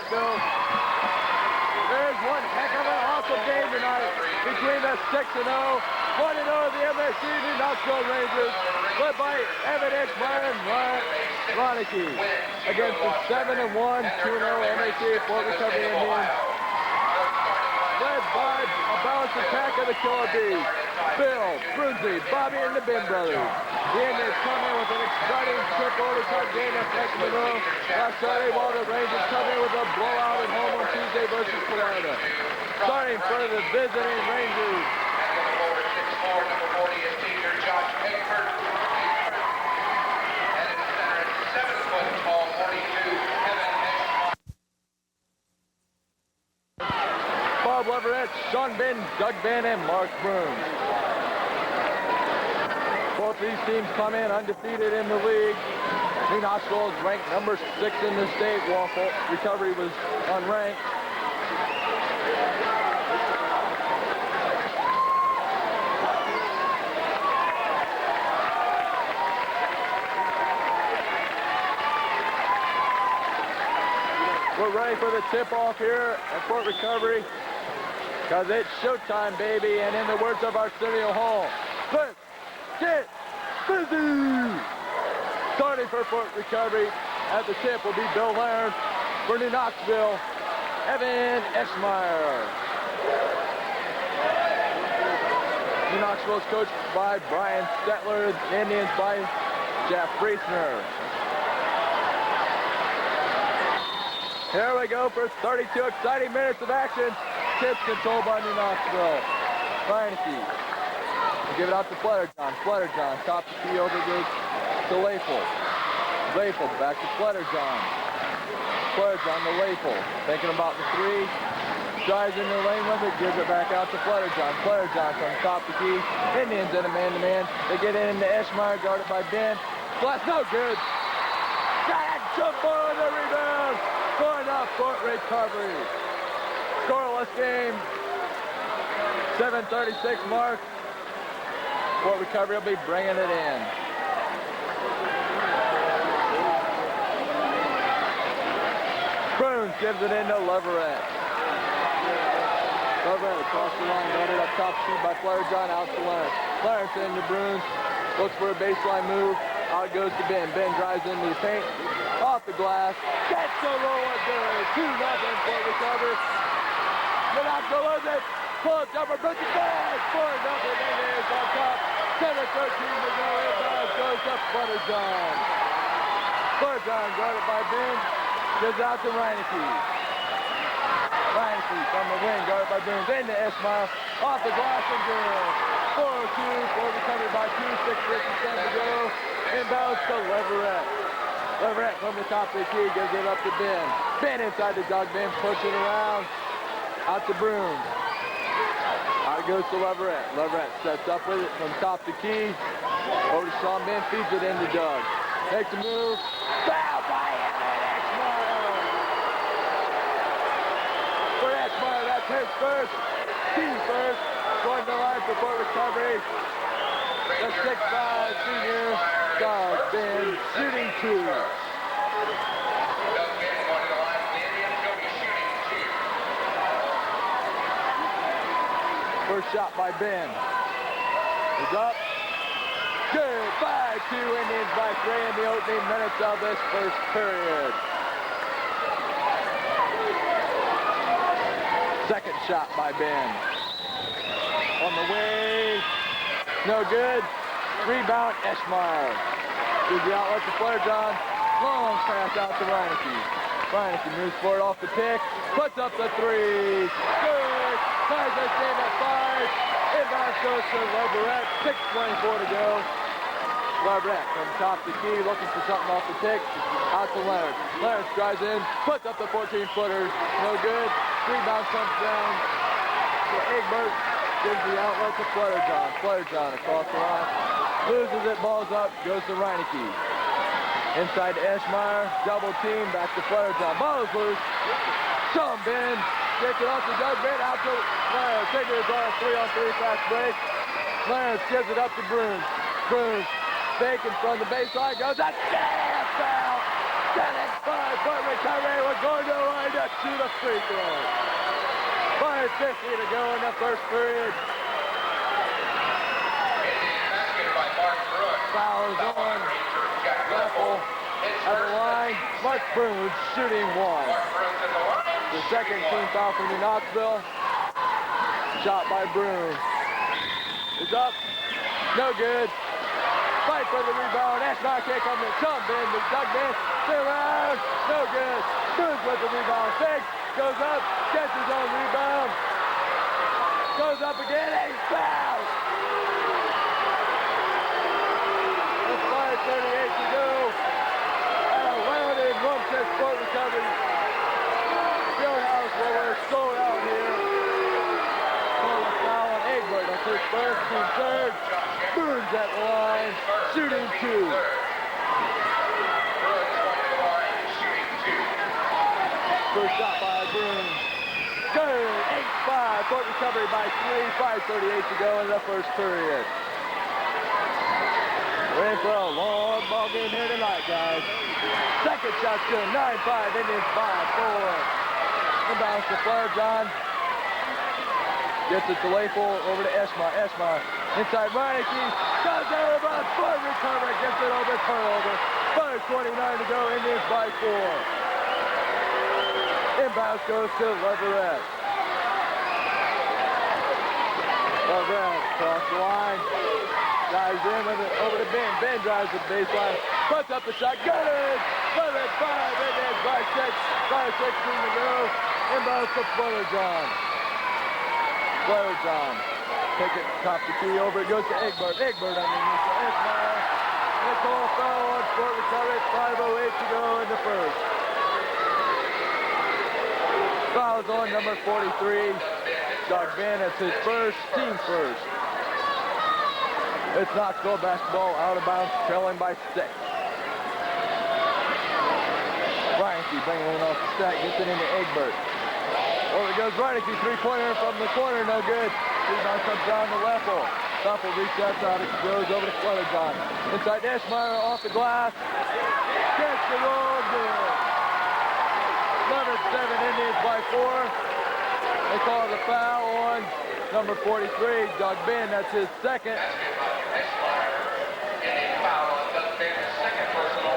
Knoxville. There's one heck of an awesome game tonight between the 6-0, 1-0 the MSC New Knoxville Rangers, led by Evan Edgemeyer and Ryan Ronicky, against the 7-1, 2-0 MSC Fort Recovery Indians, led by a balanced attack of the Killer Bees, Bill, Brunsey, Bobby, and the Ben brothers. The Indians come in with an exciting triple overtime game at Knoxville last Saturday, while the Rangers come in with a blowout at home on Tuesday versus Florida. Starting for the visiting Rangers. Number 40 is senior Josh Pickford. And in center at 7 foot tall, 42, Evan Edgemeyer. Bob Leverett, Sean Ben, Doug Ben, and Mark Bruns. Both these teams come in undefeated in the league. New Knoxville is ranked number 6 in the state, while Fort Recovery was unranked. We're ready for the tip-off here at Fort Recovery, because it's showtime, baby, and in the words of Arsenio Hall, let's get busy! Starting for Fort Recovery at the tip will be Bill Laird. For New Knoxville, Evan Eschmeyer. New Knoxville is coached by Brian Stetler, the Indians by Jeff Friesner. Here we go for 32 exciting minutes of action. Tips controlled by New Knoxville. Reineke. Give it out to Flutterjohn. Flutterjohn, top the key over to Lafel. Lafel back to Flutterjohn. Flutterjohn to Lafel. Thinking about the three. Drives into the lane with it. Gives it back out to Flutterjohn. Flutterjohn from top the key. Indians in a man-to-man. They get it into Eschmeyer, guarded by Ben. Blast, no good. Got jump on the rebound. Going up Fort Recovery. Scoreless game. 7:36 mark. Fort Recovery will be bringing it in. Bruns gives it into Leverett. Leverett across the line, guarded up top, speed by Flutterjohn, out to Lawrence. Lawrence into Bruns, looks for a baseline move. Out goes to Ben. Ben drives into the paint, off the glass. Gets the roll and good. 2-0 Fort Recovery. Knoxville wins it. Pull jumper, puts it back. 4-0 Indians on top. 7:13 to go. Inbound goes to Flutterjohn. Flutterjohn guarded by Ben. Gives out to Reineke. Reineke from the wing, guarded by Bruns. Into Eschmeyer. Off the glass and good. 4-2. Fort Recovery by 2. 6:57 to go. Inbounds to Leverett. Leverett from the top of the key gives it up to Ben. Ben inside the dog bench, push it around. Out to Bruns. Out it goes to Leverett. Leverett sets up with it from top to key. Over to Sean Ben, feeds it into Doug. Takes a move. Foul by Evan Eschmeyer. For Eschmeyer, that's his first. Team first. Going to the line for Fort Recovery. The 6'5" senior Doug Ben shooting 2. First shot by Ben. Is up. Good. 5-2 Indians by 3 in the opening minutes of this first period. Second shot by Ben. On the way. No good. Rebound Eschmeyer. Gives the outlet to Flutterjohn. Long pass out to Reineke. Reineke moves forward off the pick. Puts up the 3. Good. Ties this game at 5. Inbound goes to Leverett. 6:24 to go. Leverett from top to key, looking for something off the pick. Out to Leonard. Leonard drives in, puts up the 14-footers. No good. Rebound comes down to Egbert. Gives the outlet to Flutterjohn. Flutterjohn across the line. Loses it, balls up, goes to Reineke. Inside to Eschmeyer. Double team, back to Flutterjohn. Ball is loose. Sean Ben. Gets it off to Doug Ben, out to Lawrence. Figures on a 3-on-3 fast break. Lawrence gives it up to Bruns. Bruns faking from the baseline, goes up. Yeah, foul! Got it. 5-foot recovery. We're going to line up to the free throw. 5:50 to go in the first period. Fouls on. Leffel at the line. Mark Bruns shooting one. The second team foul from New Knoxville. Shot by Bruns. It's up. No good. Fight for the rebound. Ashmar can't come in. Jump in. The dug in. Sit around. No good. Bruns with the rebound. Fakes. Goes up. Gets his own rebound. Goes up again. And he's fouled. With 5:38 to go. And a rounded Rumstead Sport recovery. Fieldhouse where we're sold out here. Call a foul on Egbert. That's his first, team third. Bruns at the line, shooting two. First shot by Bruns. Good, 8-5. Court recovery by 3. 5:38 to go in the first period. We're in for a long ball game here tonight, guys. Second shot's good. 9-5. Indians by 4. Inbounds to Flair John. Gets it to Leffel, over to Eshmar. Eshmar inside Reineke. Does it about foot recovery. Gets it over, turnover. 5:29 to go. Indians by 4. Inbounds goes to Leverett. Leverett across the line. Dives in with it over to Ben. Ben drives the baseline. Puts up the shot. Got it! Leverett 5. Indians by 6. 5:16 to go. Inbounds to Flair John. Flair John. Take it top the key over. It goes to Egbert. Egbert underneath to Eshmar. They call a foul on Sport recovery. 5:08 to go in the first. Fouls on number 43. Doug Ben. It's his first, team first. It's Knoxville basketball out of bounds, trailing by 6. Reineke bringing it off the stack, gets it into Egbert. Over it goes Reineke, three-pointer from the corner, no good. Rebound comes down to Leffel. Leffel resets out, it goes over to Fletterjohn. Inside Eshmar off the glass. Gets the roll, good. 11-7 Indians by 4. They call the foul on number 43, Doug Ben. That's his second.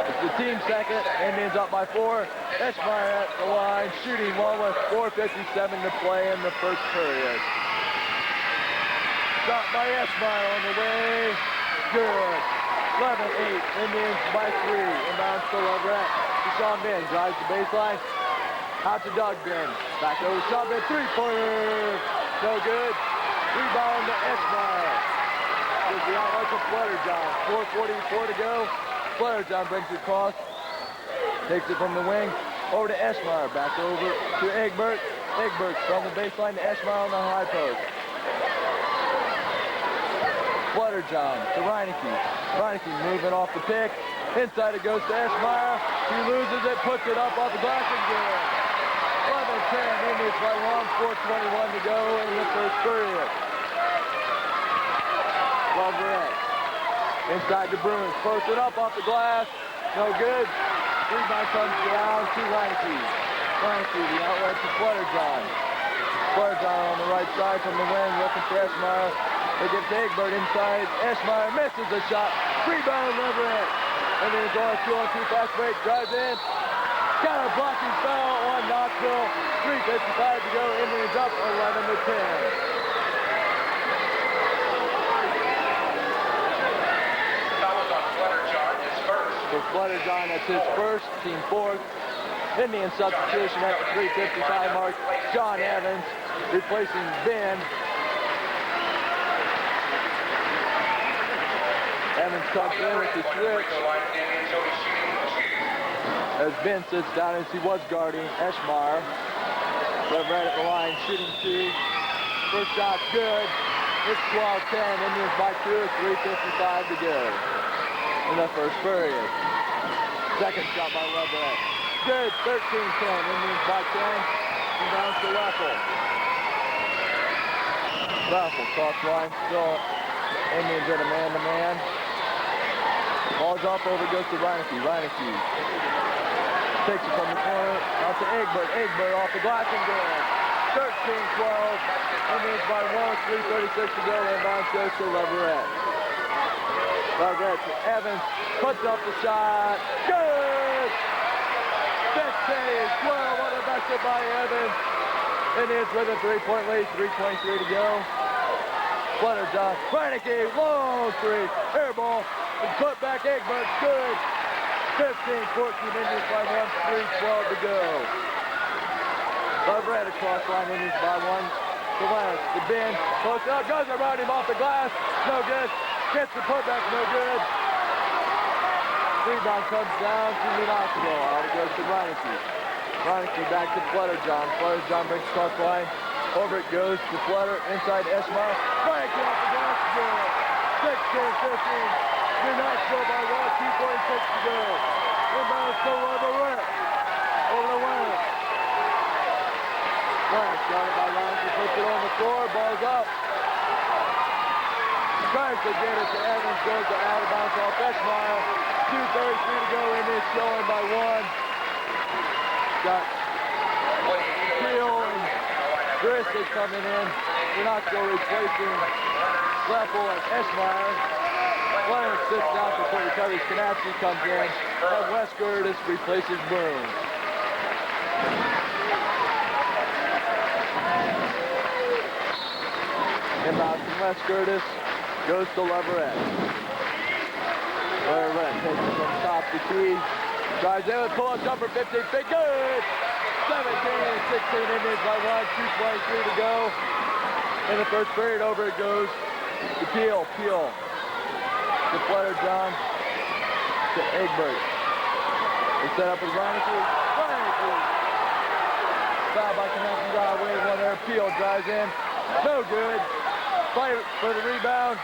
It's the team second. Indians up by 4. Eshmar at the line, shooting one with 4:57 to play in the first period. Shot by Eshmar on the way. Good. 11-8. Indians by 3. Inbounds to Leverett. Sean Ben drives the baseline. Out to Doug Ben. Back over to Sean Ben. Three-pointer. No good. Rebound to Eshmar. Gives the outlet to Fletterjohn. 4:44 to go. Fletterjohn brings it across. Takes it from the wing. Over to Eshmar. Back over to Egbert. Egbert from the baseline to Eshmar on the high post. Fletterjohn to Reineke. Reineke moving off the pick. Inside it goes to Eshmar. He loses it, puts it up off the glass and good. 11-10, Indians by 1, 4:21 to go in the first period. Leverett. Inside to Bruns. Posts it up off the glass. No good. Rebound comes down to Reineke. Reineke, the outlet to Fletterjohn. Fletterjohn on the right side from the wing, looking for Eshmar. They get to Egbert inside. Eshmar misses the shot. Rebound Leverett. And then it's on a 2-on-2 fast break. Drives in. Got a blocking foul on Knoxville. 3:55 to go. Indians up 11-10. For Fletterjohn, that's his first, team fourth. Indian substitution at the 3:55 mark. John Evans replacing Ben. Evans comes in with the switch. As Ben sits down as he was guarding Eshmar. Leverett at the line, shooting 2. First shot good. It's 12-10. Indians by 2, 3:55 to go in the first period. Second shot by Leverett. Good, 13-10. Indians by 10. And down to Leffel. Leffel cross line. Still Indians at a man-to-man. Ball's up, over goes to Reineke. Reineke takes it from the corner, out to Egbert. Egbert off the glass and good. 13-12. Indians by 1, 3:36 to go. Inbounds goes to Leverett. Leverett to Evans, puts up the shot. Good! 15-12. What a basket by Evans. Indians with a 3-point lead. 3:23 to go. Flutter John. Reineke, long three. Air ball. And put back Egbert. Good. 15-14. Indians by 1, 3:12 to go. Leverett across line. Indians by 1. To Lance. The Ben. Close up. Goes around him off the glass. No good. Gets the putback. No good. Rebound comes down to Knoxville. Out it goes to Reineke. Reineke back to Flutter John. Flutter John brings across line. Over it goes to Flutter. Inside Esmar. Reineke off the glass. Good. 16-15. Knoxville by 1. 2:46 to go. Inbound still Leverett. Over the Lance. Lance got it by Lance. He puts it on the floor. Ball's up. Tries to get it to Evans. Goes to out of bounds off Esmar. 2:33 to go. In this showing by 1. Got Peel and Gristic coming in. Knoxville replacing Leffel and Esmar. Clarence sits down for point recovery. Kanapski comes in. And Wes Curtis replaces Boone. Inbound from Wes Curtis. Goes to Leverett. Leverett takes it from top to key. Drives in with pull-up jumper, 15 feet. Good! 17-16 Indians by 1. 2:23 to go. In the first period, over it goes to Peel. Peel to Flutter John to Egbert. They set up with Reineke. Reineke. Foul by Kanapski. Got away with one there. Peel drives in. No good. Fight for the rebound.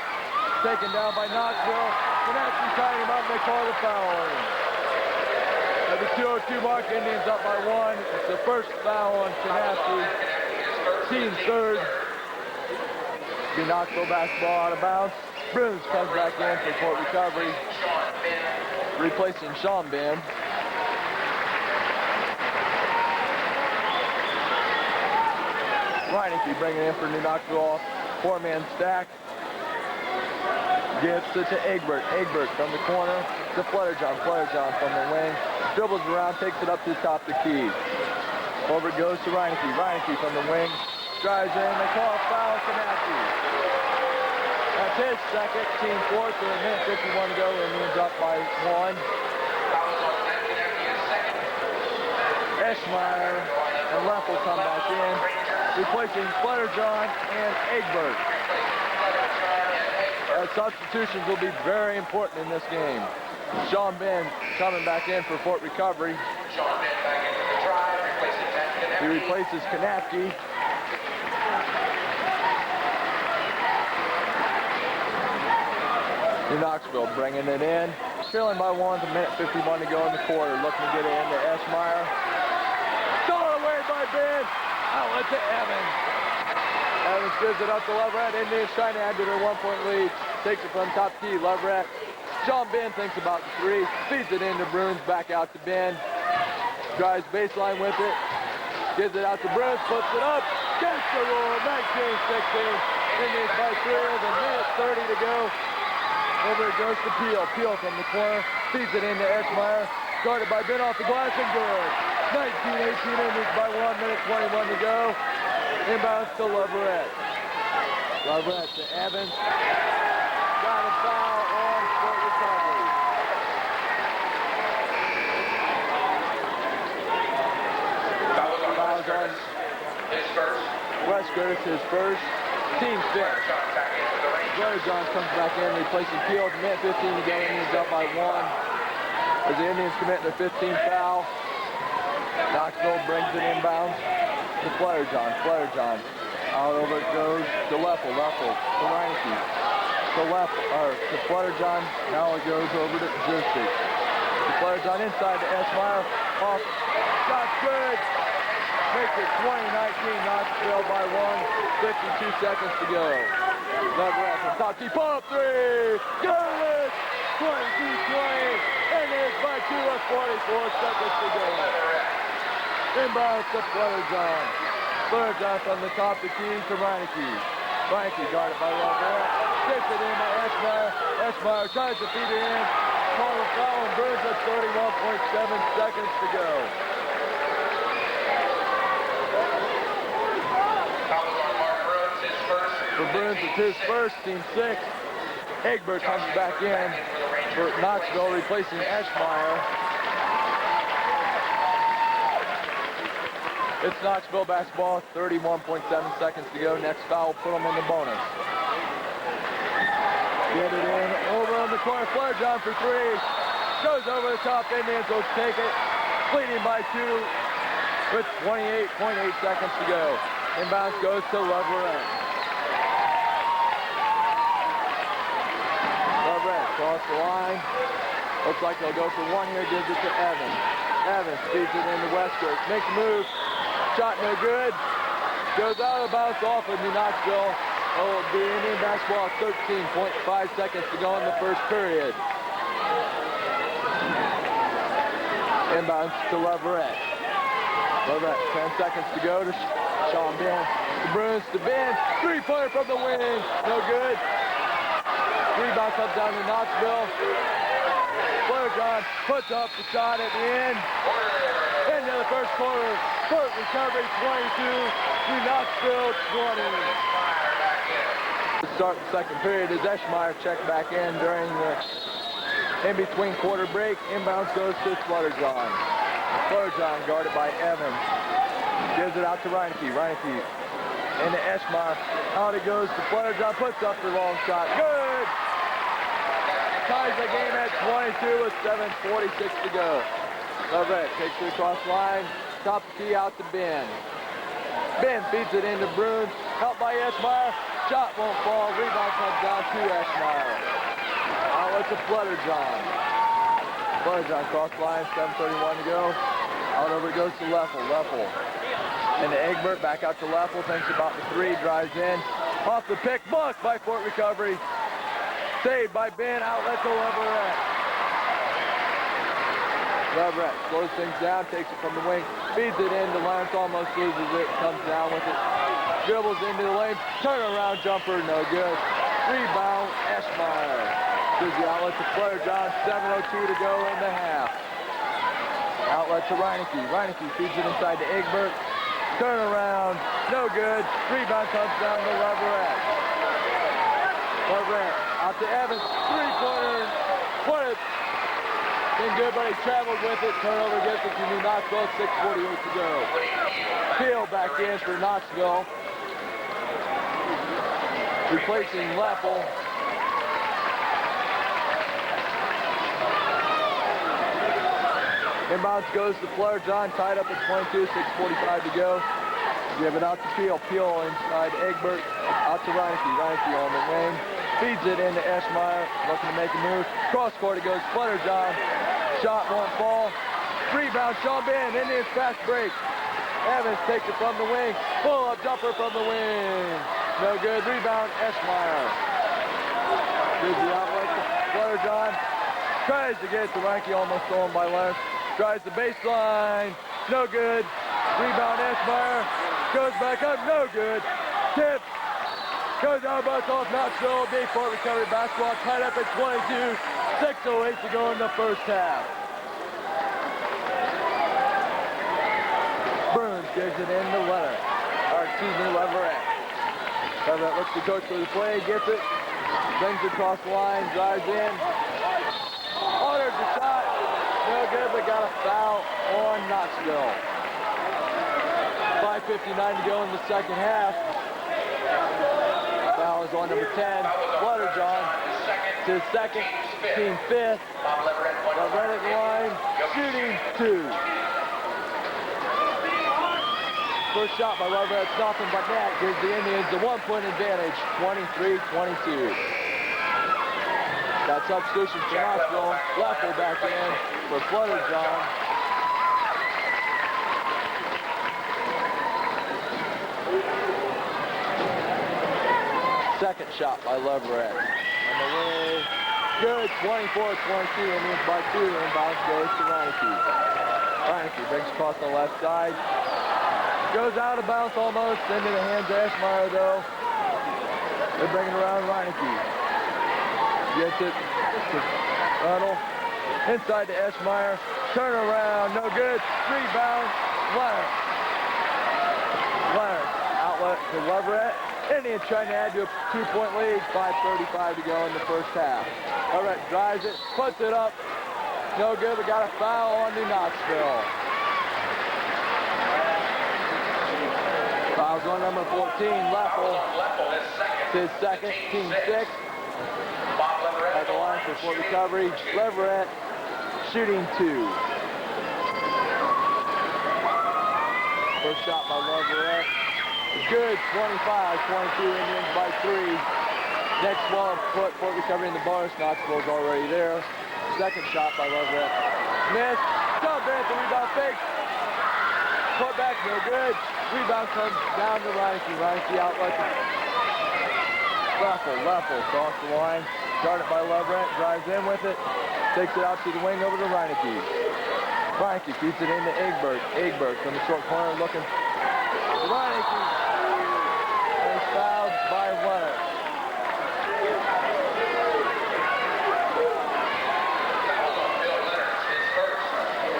Taken down by Knoxville. Kanapski tying him up and they call the foul on him. At the 2:02 mark, Indians up by 1. It's the first foul on Kanapski. Team's third. Be Knoxville basketball out of bounds. Bruins comes back in for court recovery, replacing Sean Ben. Reineke bringing in for New Knoxville. 4-man stack. Gets it to Egbert. Egbert from the corner to Flutter John. Flutter John from the wing. Dribbles around, takes it up to the top of the key. Over it goes to Reineke. Reineke from the wing. Drives in. They call a foul. Kanapski. That's his second, team fourth, with a minute 51 to go. Indians up by 1. Eschmeyer and Leffel come back in, replacing Flutter John and Egbert. Substitutions will be very important in this game. Sean Ben coming back in for Fort Recovery. He replaces Kanapski. New Knoxville bringing it in. Trailing by 1 with a minute 51 to go in the quarter. Looking to get it into Esmar. Stolen away by Ben. Outlet to Evans. Evans gives it up to Leverett. Indians trying to add to their 1-point lead. Takes it from top key. Leverett. John Ben thinks about the three. Feeds it into Bruins. Back out to Ben. Drives baseline with it. Gives it out to Bruins. Puts it up. Gets the rule. 19-16. Indians by 3 with a minute 30 to go. Over it goes to Peel. Peel from the corner. Feeds it into Esmar. Guarded by Ben off the glass and good. 19-18 Indians by 1 minute 21 to go. Inbounds to Leverett. Leverett to Evans. Got a foul on Fort Recovery. Fouls on His first. Wes Curtis, his first. Team fifth. Flutter John comes back in, replacing Peel. Minute 15 to go. Indians up by 1. As the Indians commit their 15th foul. Knoxville brings it inbounds to Flutter John. Flutter John. Out over it goes to Leffel. Leffel to Reineke. To Flutter John. Now it goes over to Gristic. To Flutter John inside to Esmar. Off. Shot's good. Makes it 20-19. Knoxville by 1. 52 seconds to go. Leverett from top key. Pull up three. Good. 22-20, and it's by 2 with 44 seconds to go. Inbounds to Flutter-John. Flutter-John from the top of the key to Reineke. Reineke guarded by Lovett. Takes it in to Eschmeyer. Eschmeyer tries to feed it in. Call the foul and Bruins with 31.7 seconds to go. For Bruins, it's his first, team 6. Egbert comes back in for Knoxville, replacing Eschmeyer. It's Knoxville basketball, 31.7 seconds to go. Next foul, put them in the bonus. Get it in, over on the corner, Flutter-John for 3. Goes over the top, Indians will take it. Leading by 2 with 28.8 seconds to go. Inbounds goes to Leverett. Leverett across the line. Looks like they'll go for 1 here, gives it to Evans. Evans feeds it into Westbrook. Makes a move. Shot no good. Goes out of bounds off of New Knoxville. Oh, the Indian basketball, 13.5 seconds to go in the first period. Inbounds to Leverett. Leverett, 10 seconds to go to Sean Ben. The Bruins to Ben. 3-pointer from the wing. No good. Rebound comes down to Knoxville. Flutter-John puts up the shot at the end. End of the first quarter. Court recovery 22. New Knoxville 20. To start the second period as Eschmeyer checked back in during the in-between quarter break. Inbounds goes to Flutter-John. Flutter-John guarded by Evans. Gives it out to Reineke. Reineke into Eschmeyer. Out it goes to Flutter-John. Puts up the long shot. Good! Ties the game at 22 with 7:46 to go. Leverett takes it across the line. Top of the key out to Ben. Ben feeds it into Bruins. Helped by Eschmeyer. Shot won't fall. Rebound comes down to Eschmeyer. Out to Flutter-John. Flutter-John across the line. 7:31 to go. Out over it goes to Leffel. Leffel into Egbert. Back out to Leffel. Thinks about the 3. Drives in. Off the pick. Blocked by Fort Recovery. Saved by Ben. Outlet to Leverett. Leverett slows things down. Takes it from the wing. Feeds it in. Lance almost loses it. Comes down with it. Dribbles into the lane. Turnaround jumper. No good. Rebound. Eschmeyer. Gives the outlet to Flutter-John. 7:02 to go in the half. Outlet to Reineke. Reineke feeds it inside to Egbert. Turnaround. No good. Rebound comes down to Leverett. Leverett out to Evans. 3-pointer. Put it. Been good, but he traveled with it. Turnover gets it to New Knoxville. 6:48 to go. Field back in for Knoxville. Replacing Leffel. Inbounds goes to Flutter-John, tied up at 22, 6:45 to go. Give it out to Peel. Peel inside Egbert. Out to Reineke. Reineke on the wing. Feeds it into Eschmeyer. Looking to make a move. Cross court it goes. Flutter-John. Shot won't fall. Rebound Sean Ben. Indians fast break. Evans takes it from the wing. Pull up jumper from the wing. No good. Rebound Eschmeyer. Gives the outlet to Flutter-John. Tries to get it to Reineke. Almost stolen by Lance. Tries the baseline. No good. Rebound Eschmeyer. Goes back up. No good. Tip. Goes out bounce off Knoxville. Big Fort Recovery basketball. Tied up at 22. 6:08 to go in the first half. Bruins gives it in to Leverett. Leverett. Leverett looks to coach for the play. Gets it. Brings it across the line. Drives in. Orders the shot. No good, but got a foul on Knoxville. 5:59 to go in the second half. Foul is on number 10, Flutter-John. To his second, team 5th. Leverett at the line, shooting 2. First shot by Leverett, nothing but net. Gives the Indians a 1-point advantage, 23-22. Got substitution for Knoxville. Leffel back in for Flutter-John. Second shot by Leverett. On the way, Good, 24-22, Indians by 2, inbounds goes to Reineke. Reineke brings across the left side. Goes out of bounds almost, into the hands of Eschmeyer though. They're bringing around Reineke. Gets it to Runnel. Inside to Eschmeyer. Turn around, no good. Rebound, Clarence. Clarence, outlet to Leverett. Indians trying to add to a 2-point lead. 5:35 to go in the first half. Leverett drives it, puts it up. No good, we got a foul on New Knoxville. Fouls on number 14, Leffel. It's his second, team 6. At the line for point recovery. Leverett shooting 2. First shot by Leverett. Good, 25-22, Indians by 3. Next 12-foot point recovery in the bonus. Knoxville's already there. Second shot by Leverett. Missed. Jump in, the rebound fake. Put back, no good. Rebound comes down to Reineke. Reineke outlet. Leffel across the line. Started by Leverett, drives in with it. Takes it out to the wing over to Reineke. Reineke feeds it into Egbert. Egbert from the short corner looking. Reineke is fouled by Leonard.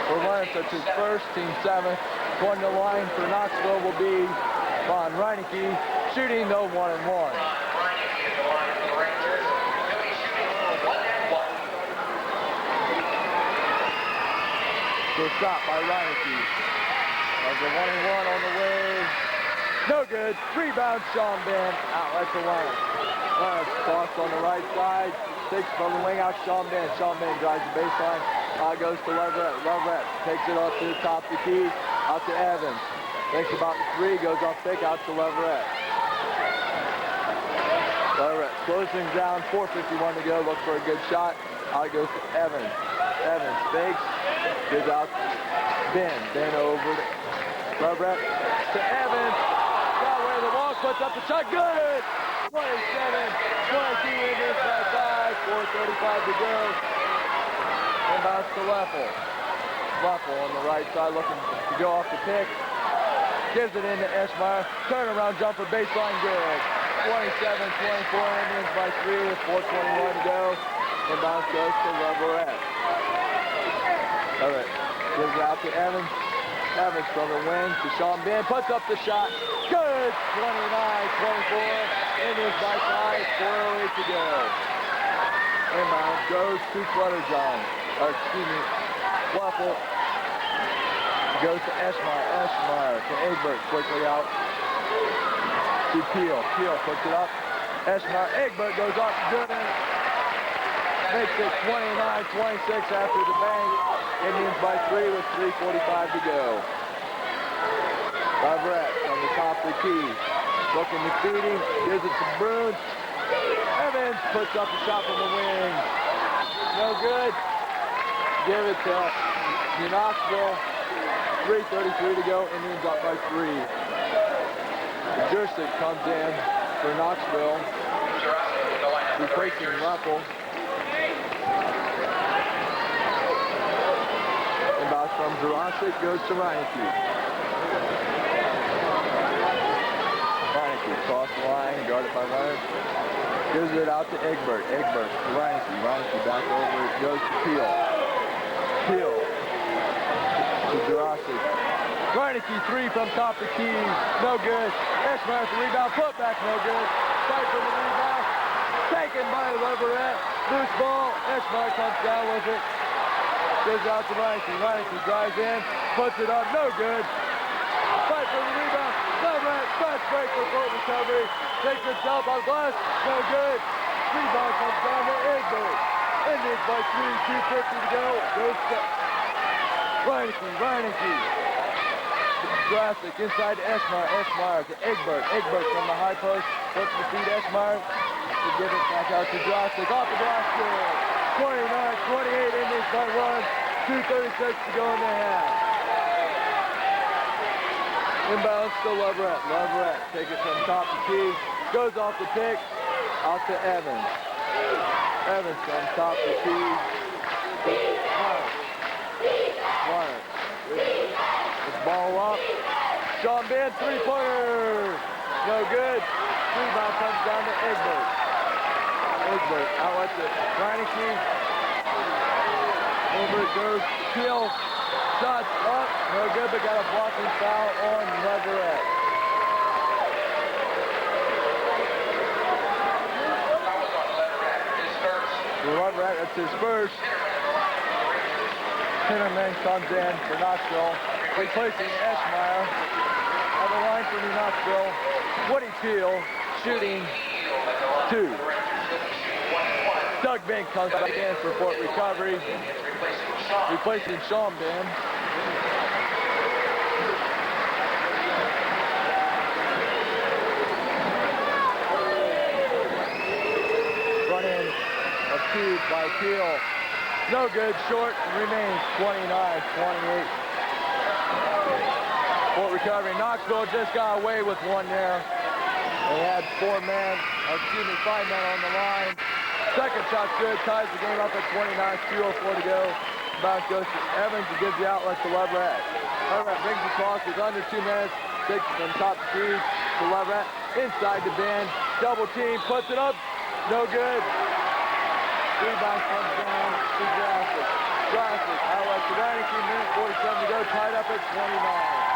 For Leonard, that's his first, team 7. Going to the line for Knoxville will be Von Reineke, shooting no 1-and-1. So stop by Reineke. As a 1-and-1 on the way. No good. Rebound, Sean Ben. Outlet to Lawrence. Lawrence crossed on the right side. Takes from the wing out Sean Ben. Sean Ben drives the baseline. Goes to Leverett. Leverett takes it up to the top of the key. Out to Evans. Thinks about the 3. Goes off pick out to Leverett. Leverett slows things down. 4:51 to go. Looks for a good shot. Out goes to Evans. Evans fakes. Gives out Ben. Ben over to Leverett. To Evans. Got away the ball. Puts up the shot. Good! 27-22 Indians by 5. 4:35 to go. Inbounds to Leffel. Leffel on the right side looking to go off the pick. Gives it into Eschmeyer. Turnaround jumper, baseline good. 27-24 Indians by 3 with 4:21 to go. Inbounds goes to Leverett. All right, gives it out to Evans. Evans from the wing to Sean Ben. Puts up the shot. Good! 29-24. Indians by 5. 4:08 to go. Inbounds goes to Clutterjohn. Or excuse me, Leffel. Goes to Eschmeyer. Eschmeyer to Egbert. Quickly out to Peel. Peel puts it up. Eschmeyer. Egbert goes off. Good. Makes it 29-26 after the bang. Indians by 3 with 3:45 to go. Leverett on the top of the key. Looking to feed him. Gives it to Bruins. Evans puts up the shot from the wing. No good. Give it to New Knoxville. 3:33 to go. Indians up by 3. Jursic comes in for Knoxville. Replacing Leffel. Inbound from Jurasic goes to Reineke. Reineke across the line, guarded by Leonard. Gives it out to Egbert. Egbert to Reineke. Reineke back over. It goes to Peel. Peel to Jurasic. Reineke 3 from top the key. No good. Eschmeyer for rebound. Put back. No good. Fight for the rebound. Taken by Leverett. Loose ball. Eschmeyer comes down with it. Goes out to Reineke. Reineke drives in. Puts it up. No good. Fight for the rebound. Leverett. Fast break for point recovery. Takes himself on glass. No good. Rebound comes down to Egbert. Indians by 3. 2:50 to go. Goes to Reineke. Reineke. Jurasic inside to Eschmeyer. Eschmeyer to Egbert. Egbert from the high post. Puts the feet Eschmeyer. To give it back out to Jurasic. Off the glass. Good. 29-28 Indians by 1. 2:36 to go in the half. Inbounds to Leverett. Leverett take it from top to key. Goes off the pick. Out to Evans. Evans on top of the key. Runner. This ball up. Sean Ben, three-pointer. No good. Rebound comes down to Egbert. Egbert outlet to Reineke. Over it goes. Keel. Shots up. No good, but got a blocking foul on Leverett. Leverett, that's his first. Tinnerman comes in for Knoxville, replacing Eschmeyer. At the line for New Knoxville, Woody Peel shooting 2. Doug Bink comes back in for Fort Recovery, replacing Sean Ben. Run in of 2 by Peel. No good, short, remains 29-28. Fort Recovery. Knoxville just got away with one there. They had 5 men on the line. Second shot's good, ties the game up at 29, 2:04 to go. Bounce goes to Evans and gives the outlet to Leverett. Leverett brings the cross with under 2 minutes. Takes from top key to Leverett. Inside the bend. Double team, puts it up. No good. Rebound comes down to Drastic. Drastic outlet to Reineke. Minute 47 to go. Tied up at 29.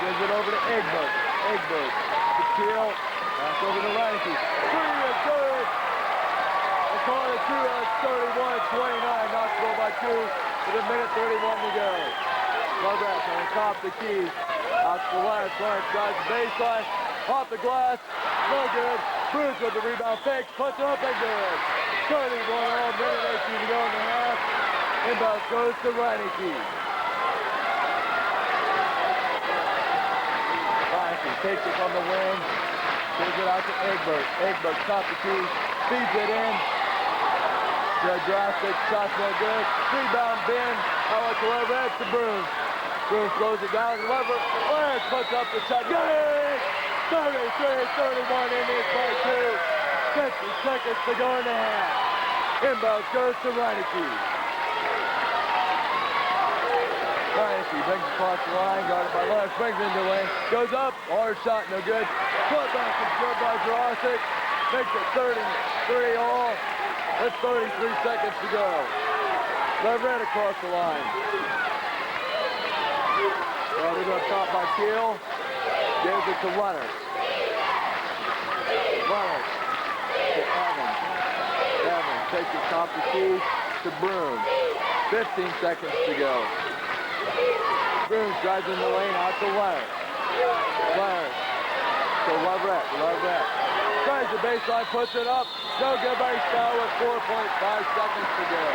Gives it over to Egbert. Egbert to Peel. Back over to Reineke. 3 is good. They call it 2 at 31-29. Knoxville by 2 with a minute 31 to go. Leverett on the top of the key. Out to the left. Lawrence drives the baseline. Off the glass. No good. Bruce with the rebound fake. Puts it up and good. 31 all. Minute 18 to go in the half. Inbound goes to Reineke. Takes it from the wing, gives it out to Egbert. Egbert top the key, feeds it in. The drastic shot's no good. Rebound Ben, out to Leverett to Broom. Broom slows it down. Lawrence puts up the shot. Good! 33-31 Indians by 2. 50 seconds to go in the half. Inbound goes to Reineke. Reineke brings across the line, guarded by Lawrence, brings into the lane, goes up, hard shot, no good. Put back is good by Jurassic, makes it 33 all, with 33 seconds to go. Leverett across the line. Guarded up top by Keel, gives it to Leonard. Leonard to Evans. Evans takes the top of the key to Broom. 15 seconds to go. Broom drives in the lane out to Leonard. Leonard to Leverett. Leverett tries the baseline, puts it up. No good by Style with 4.5 seconds to go.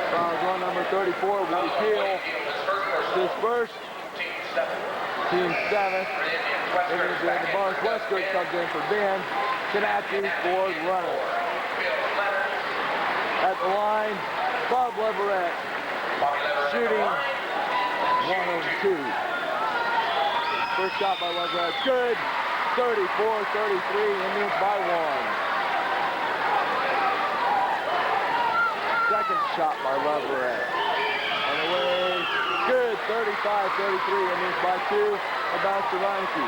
Fouls on number 34, Woody Peel. His first. Team 7. Indians in the box. Westgate comes in for Ben. Canacci for Runner. At the line, Bob Leverett shooting 1 of 2. First shot by Leverett, good. 34-33, Indians by 1. Second shot by Leverett. On the way, good. 35-33, Indians by 2. About to Reineke.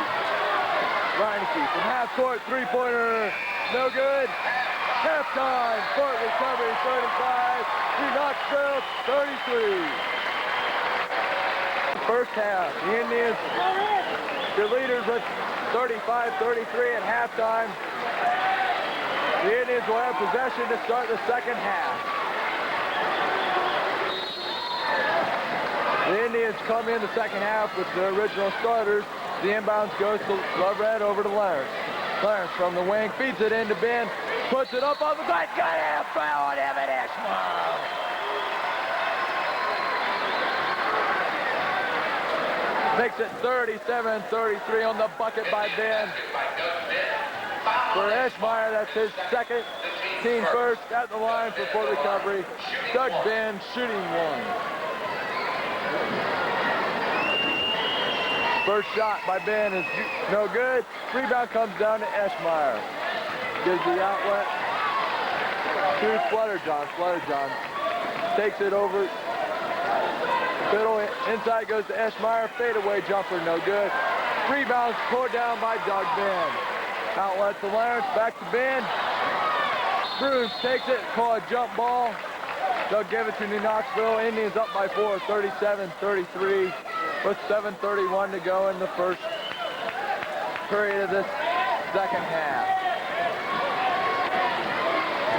Reineke from half court, 3-pointer, no good. Halftime, Fort Recovery 35, New Knoxville 33. First half, the Indians, the leaders with 35-33 at halftime. The Indians will have possession to start the second half. The Indians come in the second half with the original starters. The inbounds goes to Leverett over to Lawrence. Lawrence from the wing, feeds it into Ben, puts it up on the glass, got a foul on Evan Eschmeyer. Makes it 37-33 on the bucket by Ben. For Eschmeyer, that's his second, team first at the line for Fort Recovery. Doug Ben shooting 1. First shot by Ben is no good. Rebound comes down to Eschmeyer. Gives the outlet to Flutterjohn. Flutterjohn takes it over. Fiddle inside goes to Eschmeyer. Fadeaway jumper, no good. Rebounds pulled down by Doug Ben. Outlet to Lawrence, back to Ben. Bruins takes it, call a jump ball. They'll give it to New Knoxville. Indians up by 4, 37-33. With 7:31 to go in the first period of this second half.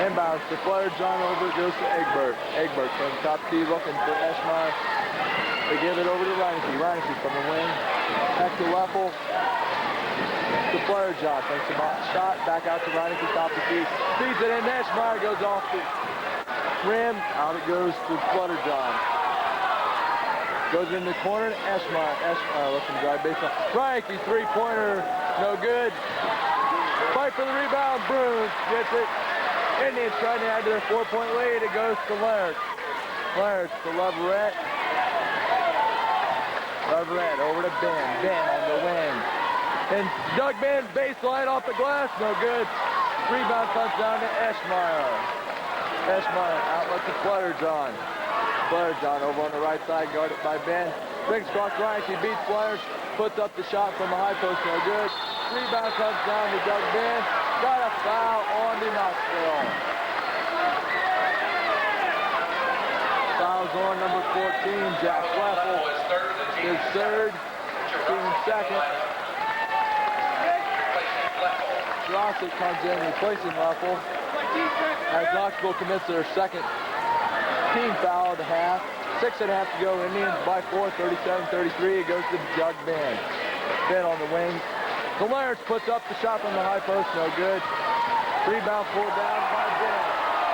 Inbounds to Flutterjohn, over goes to Egbert. Egbert from top key looking for Eschmeyer. They give it over to Reineke. Reineke from the wing. Back to Leffel. To Flutterjohn. Thinks about the shot. Back out to Reineke, top of the key. Feeds it in. Eschmeyer goes off the rim. Out it goes to Flutterjohn. Goes in the corner to Eschmeyer. Eschmeyer looking dry baseline. Reineke, three-pointer. No good. Fight for the rebound. Bruins gets it. Indians trying to add to their 4-point lead. It goes to Lawrence. Lawrence to Leverett. Leverett over to Ben. Ben on the wing. And Doug Ben, baseline off the glass. No good. Rebound comes down to Eschmeyer. Eschmeyer outlet to Flutterjohn. Flutterjohn over on the right side, guarded by Ben. Brings across Reineke, beats Flyers, puts up the shot from the high post, no good. Rebound comes down to Doug Ben. Got a foul on to Knoxville. Foul's on number 14, Jack Leffel. His third, team second. Drossett comes in replacing Leffel. As Knoxville commits their second team foul of the half. 6.5 to go. Indians by 4, 37-33. It goes to Doug Ben. Ben on the wing. The Lawrence puts up the shot from the high post. No good. Rebound pulled down by Ben.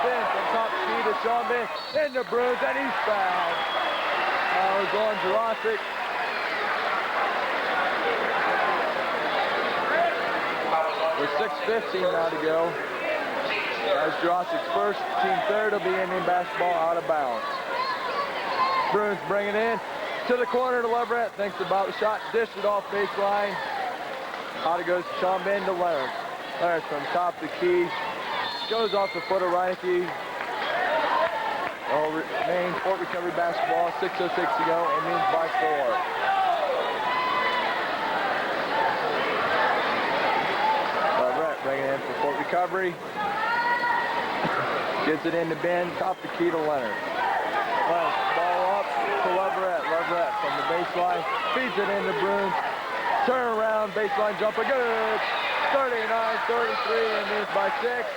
Ben from top key to Sean Ben. In the Bruins, and he's fouled. Foul is on Jurassic. With 6:15 now to go. As Jurassic's first, team third will be Indian basketball out of bounds. Bruins bring it in to the corner to Leverett. Thinks about the shot, dished it off baseline. Out it goes to Sean Ben to Lawrence. Lawrence from top the key. Goes off the foot of Reineke. Main Fort Recovery basketball, 6:06 to go. Indians by 4. Leverett bringing it in for Fort Recovery. Gets it into Ben, top the key to Leonard. Leonard, ball up to Leverett. Leverett from the baseline, feeds it into Bruins. Turn around, baseline jumper, good. 39-33, Indians by 6.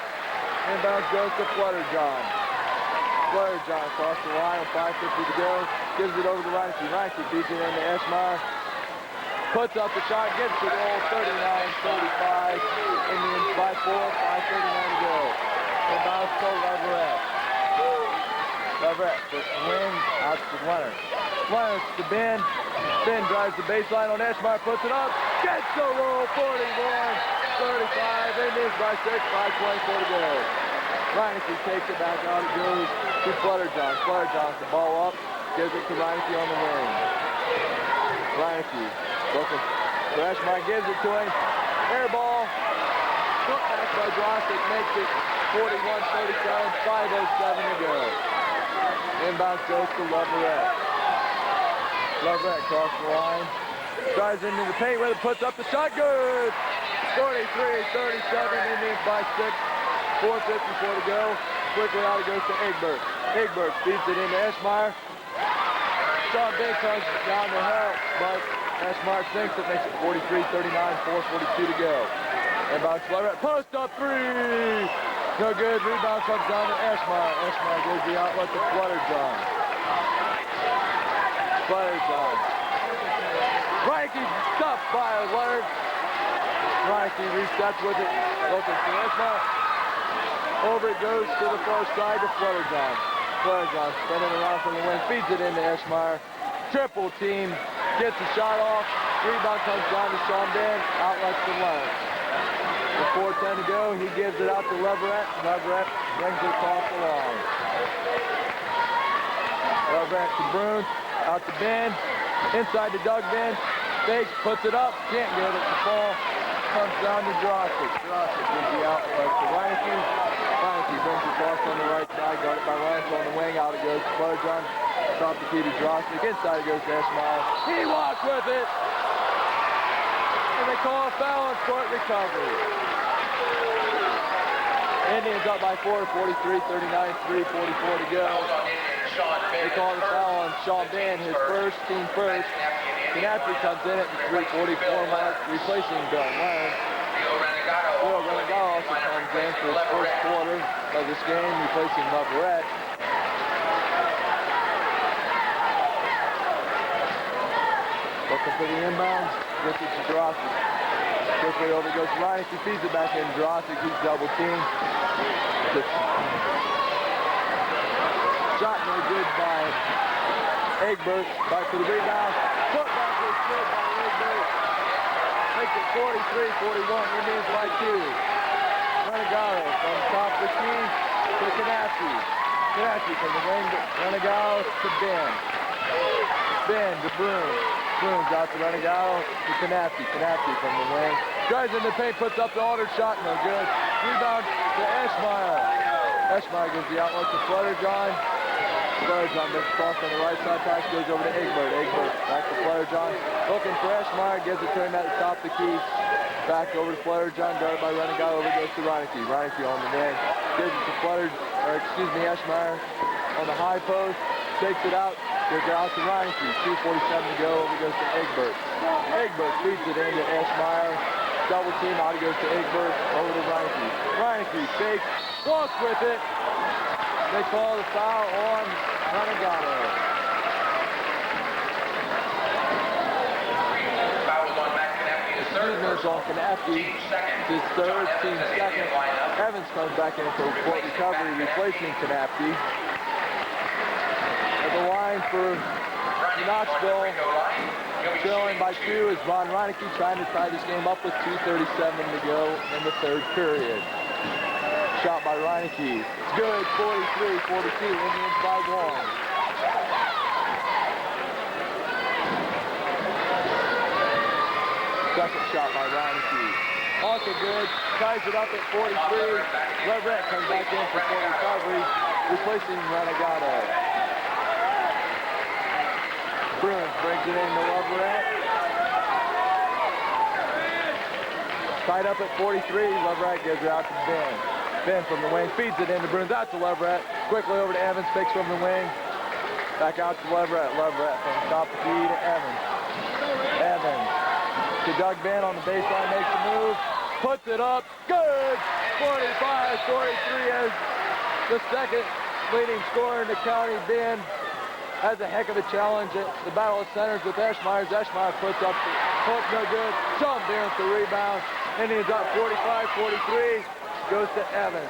Inbounds goes to Flutterjohn. Flutterjohn across the line with 5:50 to go. Gives it over to Reineke. Reineke feeds it into Eschmeyer. Puts up the shot, gets the roll, 39-35. Indians by 4, 5:39 to go. Inbounds to Leverett. Leverett wing out to Leonard. Leonard to Ben. Ben drives the baseline on Eschmeyer, puts it up. Gets the roll, 41-35. Indians by 6, 5:24 to go. Reineke takes it back out. It goes to Flutterjohn. Flutterjohn's the ball up. Gives it to Reineke on the wing. Reineke looking. Eschmeyer gives it to him. Air ball. Put back by Drossett. Makes it 41-37, 5:07 to go. Inbound goes to Leverett. Leverett across the line. Drives into the paint with it, puts up the shot, good! 43-37, Indians by 6. 4:54 to go. Quickly out it goes to Egbert. Egbert feeds it into Eschmeyer. Sean Ben comes down to help, but Eschmeyer sinks it, makes it 43-39, 4:42 to go. Inbound Leverett, post up three! No good. Rebound comes down to Eschmeyer. Eschmeyer gives the outlet to Flutterjohn. Flutterjohn. Reineke stopped by Leonard. Reineke resets with it. Looking for Eschmeyer. Over it goes to the far side to Flutterjohn. Flutterjohn spinning around from the wing. Feeds it into Eschmeyer. Triple team. Gets the shot off. Rebound comes down to Sean Ben. Outlets to Leonard. With 4:10 to go, he gives it out to Leverett. Leverett brings it across the line. Leverett to Bruins, out to Ben, inside to Doug Ben. Fakes, puts it up, can't get it. The ball comes down to Drostick. Drostick gives the outlet to Reineke. Reineke brings it across on the right side, guarded by Reineke on the wing. Out it goes to Fletcher. Top the key to Drostick. Inside it goes to Eschmeyer. He walks with it. And they call a foul on court recovery. Indians up by 4, 43, 39, 3, 44 to go. They call the foul on Sean Ben, his first, team first. Canapri comes in at the 3:44 mark, replacing Bill Lane. Bill Renegado also comes in for his first quarter of this game, replacing Leverett. Looking for the inbound, gets it to Drostick. Quickly over goes to Ryan, he feeds it back in Drostick, he's double teamed. Shot no good by Egbert, back to the rebound. Put back is good by Egbert. Makes it 43-41, Indians by 2. Renegado from top of the key to Canapri. Canapri from the wing, Renegado to Ben. Ben to Broom. Broom's out to Renegado to Canapri. Canapri from the wing. Drives in the paint, puts up the altered shot, no good. Rebound to Eschmeyer. Eschmeyer gives the outlet to Flutterjohn. Flutterjohn makes a cross on the right side, pass goes over to Egbert. Egbert back to Flutterjohn. Looking for Eschmeyer, gives it to him at the top of the key. Back over to Flutterjohn, guarded by Renegado, over goes to Reineke. Reineke on the wing. Gives it to Eschmeyer on the high post. Takes it out, gives it out to Reineke. 2:47 to go, over goes to Egbert. Egbert feeds it into Eschmeyer. Double team, out he goes to Egbert, over to Reineke. Reineke fakes, walks with it. They call the foul on Renegado. Foul was on Matt Canappi, his third. Minutes on Canappi, his third, team second. Evans comes back in for court recovery, replacing Canappi. At the line for Knoxville, trailing by 2 is Ron Reineke, trying to tie this game up with 2:37 to go in the third period. Shot by Reineke. It's good, 43-42, Indians by 1. Second shot by Reineke. Also good, ties it up at 43. Leverett comes back in for court recovery, replacing Renegado. Bruins brings it into Leverett. Tied up at 43, Leverett gives it out to Ben. Ben from the wing feeds it into Bruins, out to Leverett. Quickly over to Evans, picks from the wing. Back out to Leverett. Leverett from top of the key to Evans. Evans to Doug Ben on the baseline, makes a move. Puts it up, good! 45-43 as the second leading scorer in the county. Ben has a heck of a challenge at the Battle of Centers with Eschmeyer. Eschmeyer puts up the hook, no good. Sean Ben with the rebound. Indians up 45-43. Goes to Evans.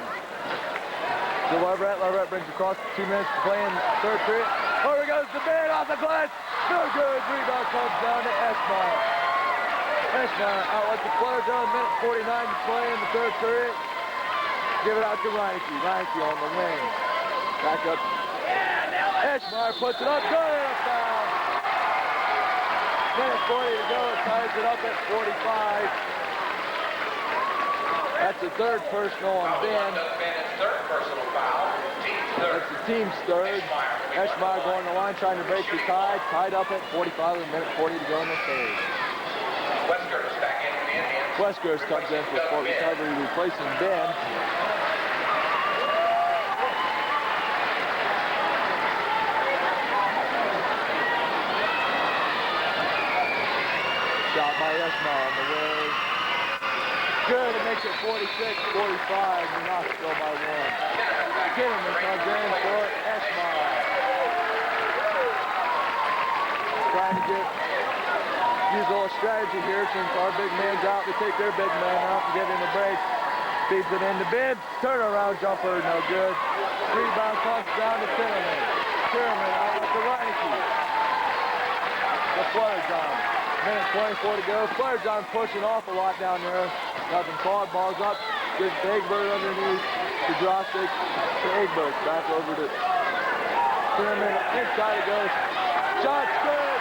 To Leverett. Leverett brings across 2 minutes to play in the third period. Over goes to Ben off the glass. No good. Rebound comes down to Eschmeyer. Eschmeyer outlet to Flutterjohn. Minute 49 to play in the third period. Give it out to Reineke. Reineke on the wing. Back up. Eschmeyer puts it up. Good. A foul. Minute 40 to go. It ties it up at 45. That's the third personal on Ben. Third personal foul. Team's third. That's the team's third. Eschmeyer going to the line, trying to break the tie. Tied up at 45 with a minute 40 to go in the third. Westgers back in for the Indians. Westgers comes in for court recovery, replacing Ben. Shot by Eschmeyer on the way. Good, it makes it 46-45. We're not still by 1. Kinnaman comes in for Eschmeyer. Trying to use a little strategy here since our big man's out. They take their big man out and give him a break. Feeds it into Ben. Turnaround jumper, no good. Rebound comes down to Kinnaman. Kinnaman out with the Reineke. The Flutterjohn. Minute 24 to go. Flutterjohn pushing off a lot down there. Nothing called. Ball's up. Gives to Egbert underneath to Drostick. To Egbert. Back over to Kinnaman. Inside it goes. Shot's good.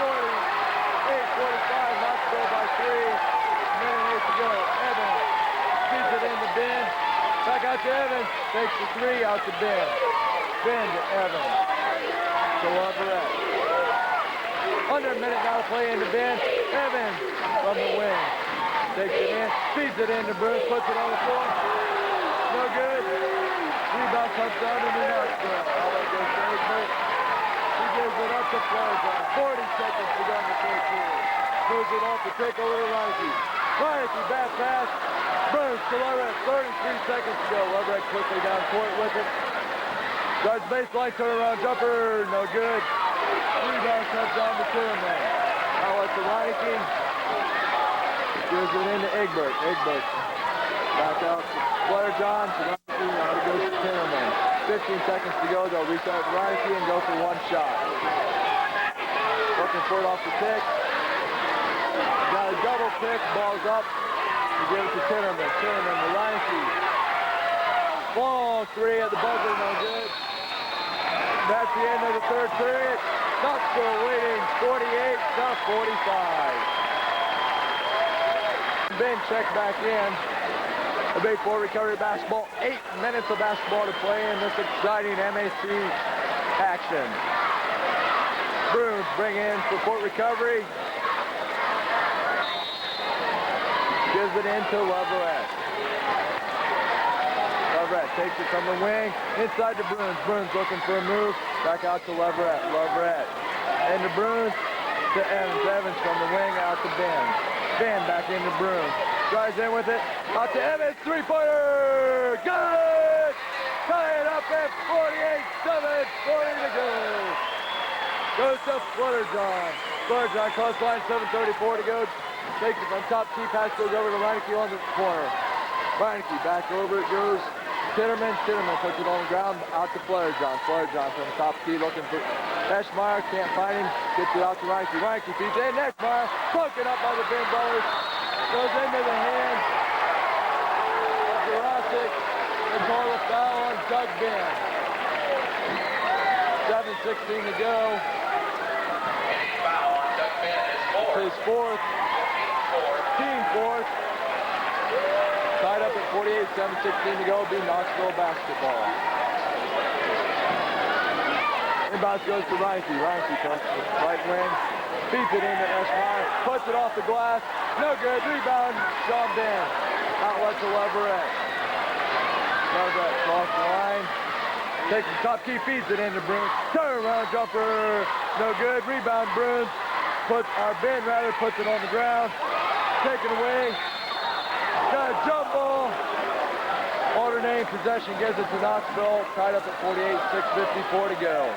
48-45. Back out to Evans. Takes the three out to Ben. Ben to Evans. To Leverett. Under a minute now to play into Ben. Evans from the wing. Takes it in. Feeds it into Bruce. Puts it on the floor. No good. Rebound comes down to New Knoxville. All that goes to Egbert. He gives it up to Florida. 40 seconds to go in the third quarter. Moves it off to take over to Reinke. Reinke back pass. Burns to Leverett. 33 seconds to go. Leverett quickly down court with it. Drives baseline, turnaround jumper. No good. Rebound comes down to Tillman. Now it's to Reinke. Gives it into Egbert. Egbert back out to Blair John. To Reinke. Now it goes to Tillman. 15 seconds to go. They'll restart Reinke and go for one shot. Looking for it off the pick. Got a double pick. Ball's up. He gives it to Tinnerman. Tinnerman to Reinke. Long three at the buzzer. No good. That's the end of the third period. Knoxville leading 48 to 45. Ben checked back in. A big four recovery basketball. 8 minutes of basketball to play in this exciting MAC action. Bruins bring in for Fort Recovery. Gives it into Leverett. Leverett takes it from the wing. Inside to Bruins. Bruins looking for a move. Back out to Leverett. Leverett. Into Bruins to Evans. Evans from the wing out to Ben. Ben back into Bruins. Drives in with it. Out to Evans. Three-pointer. Good! Tie it up at 48-7. 40 to go. Goes to Flutterjohn. Flutterjohn close line. 7:34 to go. Takes it from top key. Pass goes over to Reinke on the corner. Reinke back over it goes. Tinnerman. Tinnerman puts it on the ground. Out to Flutterjohn. Flutterjohn from top key looking for Eschmeyer. Can't find him. Gets it out to Reinke. Reinke feeds in. Eschmeyer. Broken up by the Ben brothers. Goes into the hand of Jurassic. And call a foul on Doug Ben. 7:16 to go. Foul on Doug Ben is His fourth. Team fourth. Tied up at 48, 7:16 to go. Be Knoxville basketball. Inbounds goes to Reinke. Reinke comes to the right wing. Feeds it into Eschmeyer. Puts it off the glass. No good. Rebound. Sean Ben. Outlet to Leverett. Leverett across the line. Takes the top key. Feeds it into Bruins. Turnaround jumper. No good. Rebound Bruins. Ben puts it on the ground. Taken away. Got a jump ball. Alternate possession gives it to Knoxville. Tied up at 48, 6:54 to go.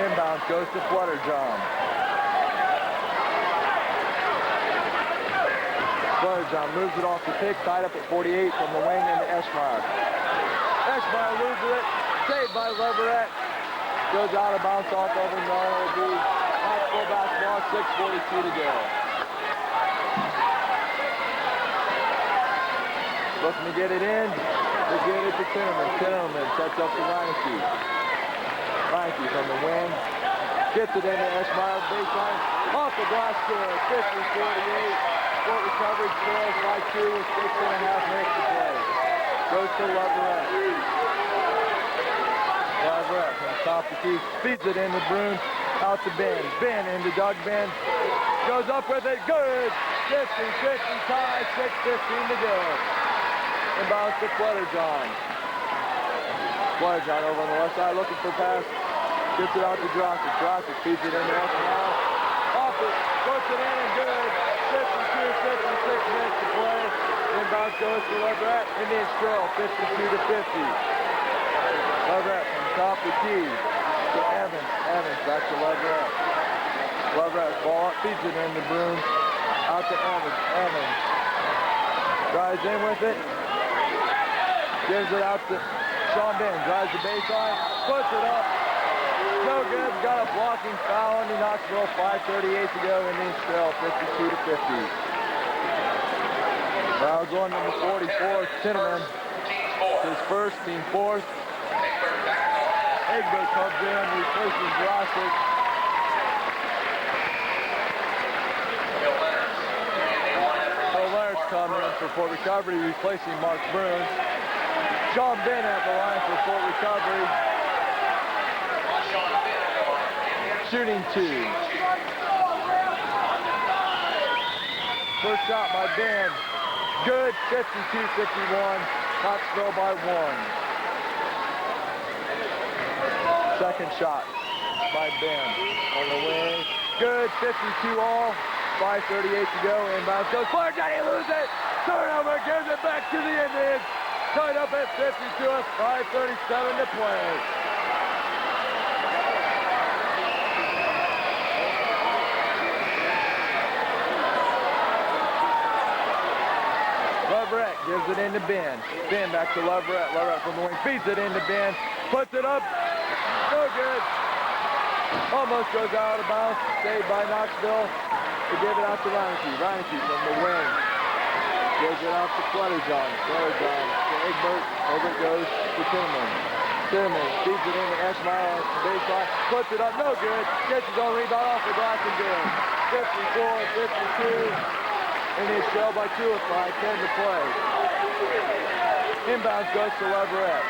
Inbounds goes to Flutterjohn. Flutterjohn moves it off the pick. Tied up at 48 from the wing into Eschmeyer. Eschmeyer loses it. Saved by Leverett. Goes out of bounds off of him. No, it'll be Knoxville basketball. 6:42 to go. Looking to get it in. They get it to Tinnerman. Tinnerman sets up to Reinke. Reinke from the wing. Gets it into Eschmeyer. Baseline. Off the glass score. 50-48. Fort Recovery scores by 2 with 6.5 minutes to play. Goes to Leverett. Leverett from the top of the key. Feeds it into Bruins. Out to Ben. Ben into Doug Ben. Goes up with it. Good. 50-50 tie. 6:15 to go. Inbounds to Flutterjohn. Flutterjohn over on the left side looking for pass. Gets it out to Drossic. Drossic feeds it into Eschmeyer. Off it. Puts it in and good. 52-56 minutes to play. Inbounds goes to Leverett. Indians trail 52-50. Leverett from top of the key to Evans. Evans back to Leverett. Leverett ball up. Feeds it into Bruins. Out to Evans. Evans drives in with it. Gives it out to Sean Ben. Drives the baseline. Puts it up. No good. Got a blocking foul on the Knoxville. 5:38 to go. Indians trail 52-50. Fouls on number 44, Tinnerman. His first, team fourth. Egbert comes in, replaces Drossic. for Fort Recovery, replacing Mark Bruns. Sean Ben at the line for Fort Recovery. Shooting 2. First shot by Ben. Good, 52-51. Knoxville by 1. Second shot by Ben on the wing. Good, 52 all. 5:38 to go. Inbounds goes. Flair Johnny loses it. Turnover, gives it back to the Indians. Tied up at 52 with 5:37 to play. Leverett gives it into Ben. Ben back to Leverett. Leverett from the wing feeds it into Ben. Puts it up. No good. Almost goes out of bounds. Saved by Knoxville. To give it out to Reineke. Reineke from the wing. Gives it out to Clutterjohn. Clutterjohn to Egbert. Over it goes to Tinman. Tinman feeds it into Eschmeyer on the baseline. Puts it up. No good. Gets his own rebound off the glass and good. 54-52. And he's trailed by 2 with 5:10 to play. Inbounds goes to Leverett.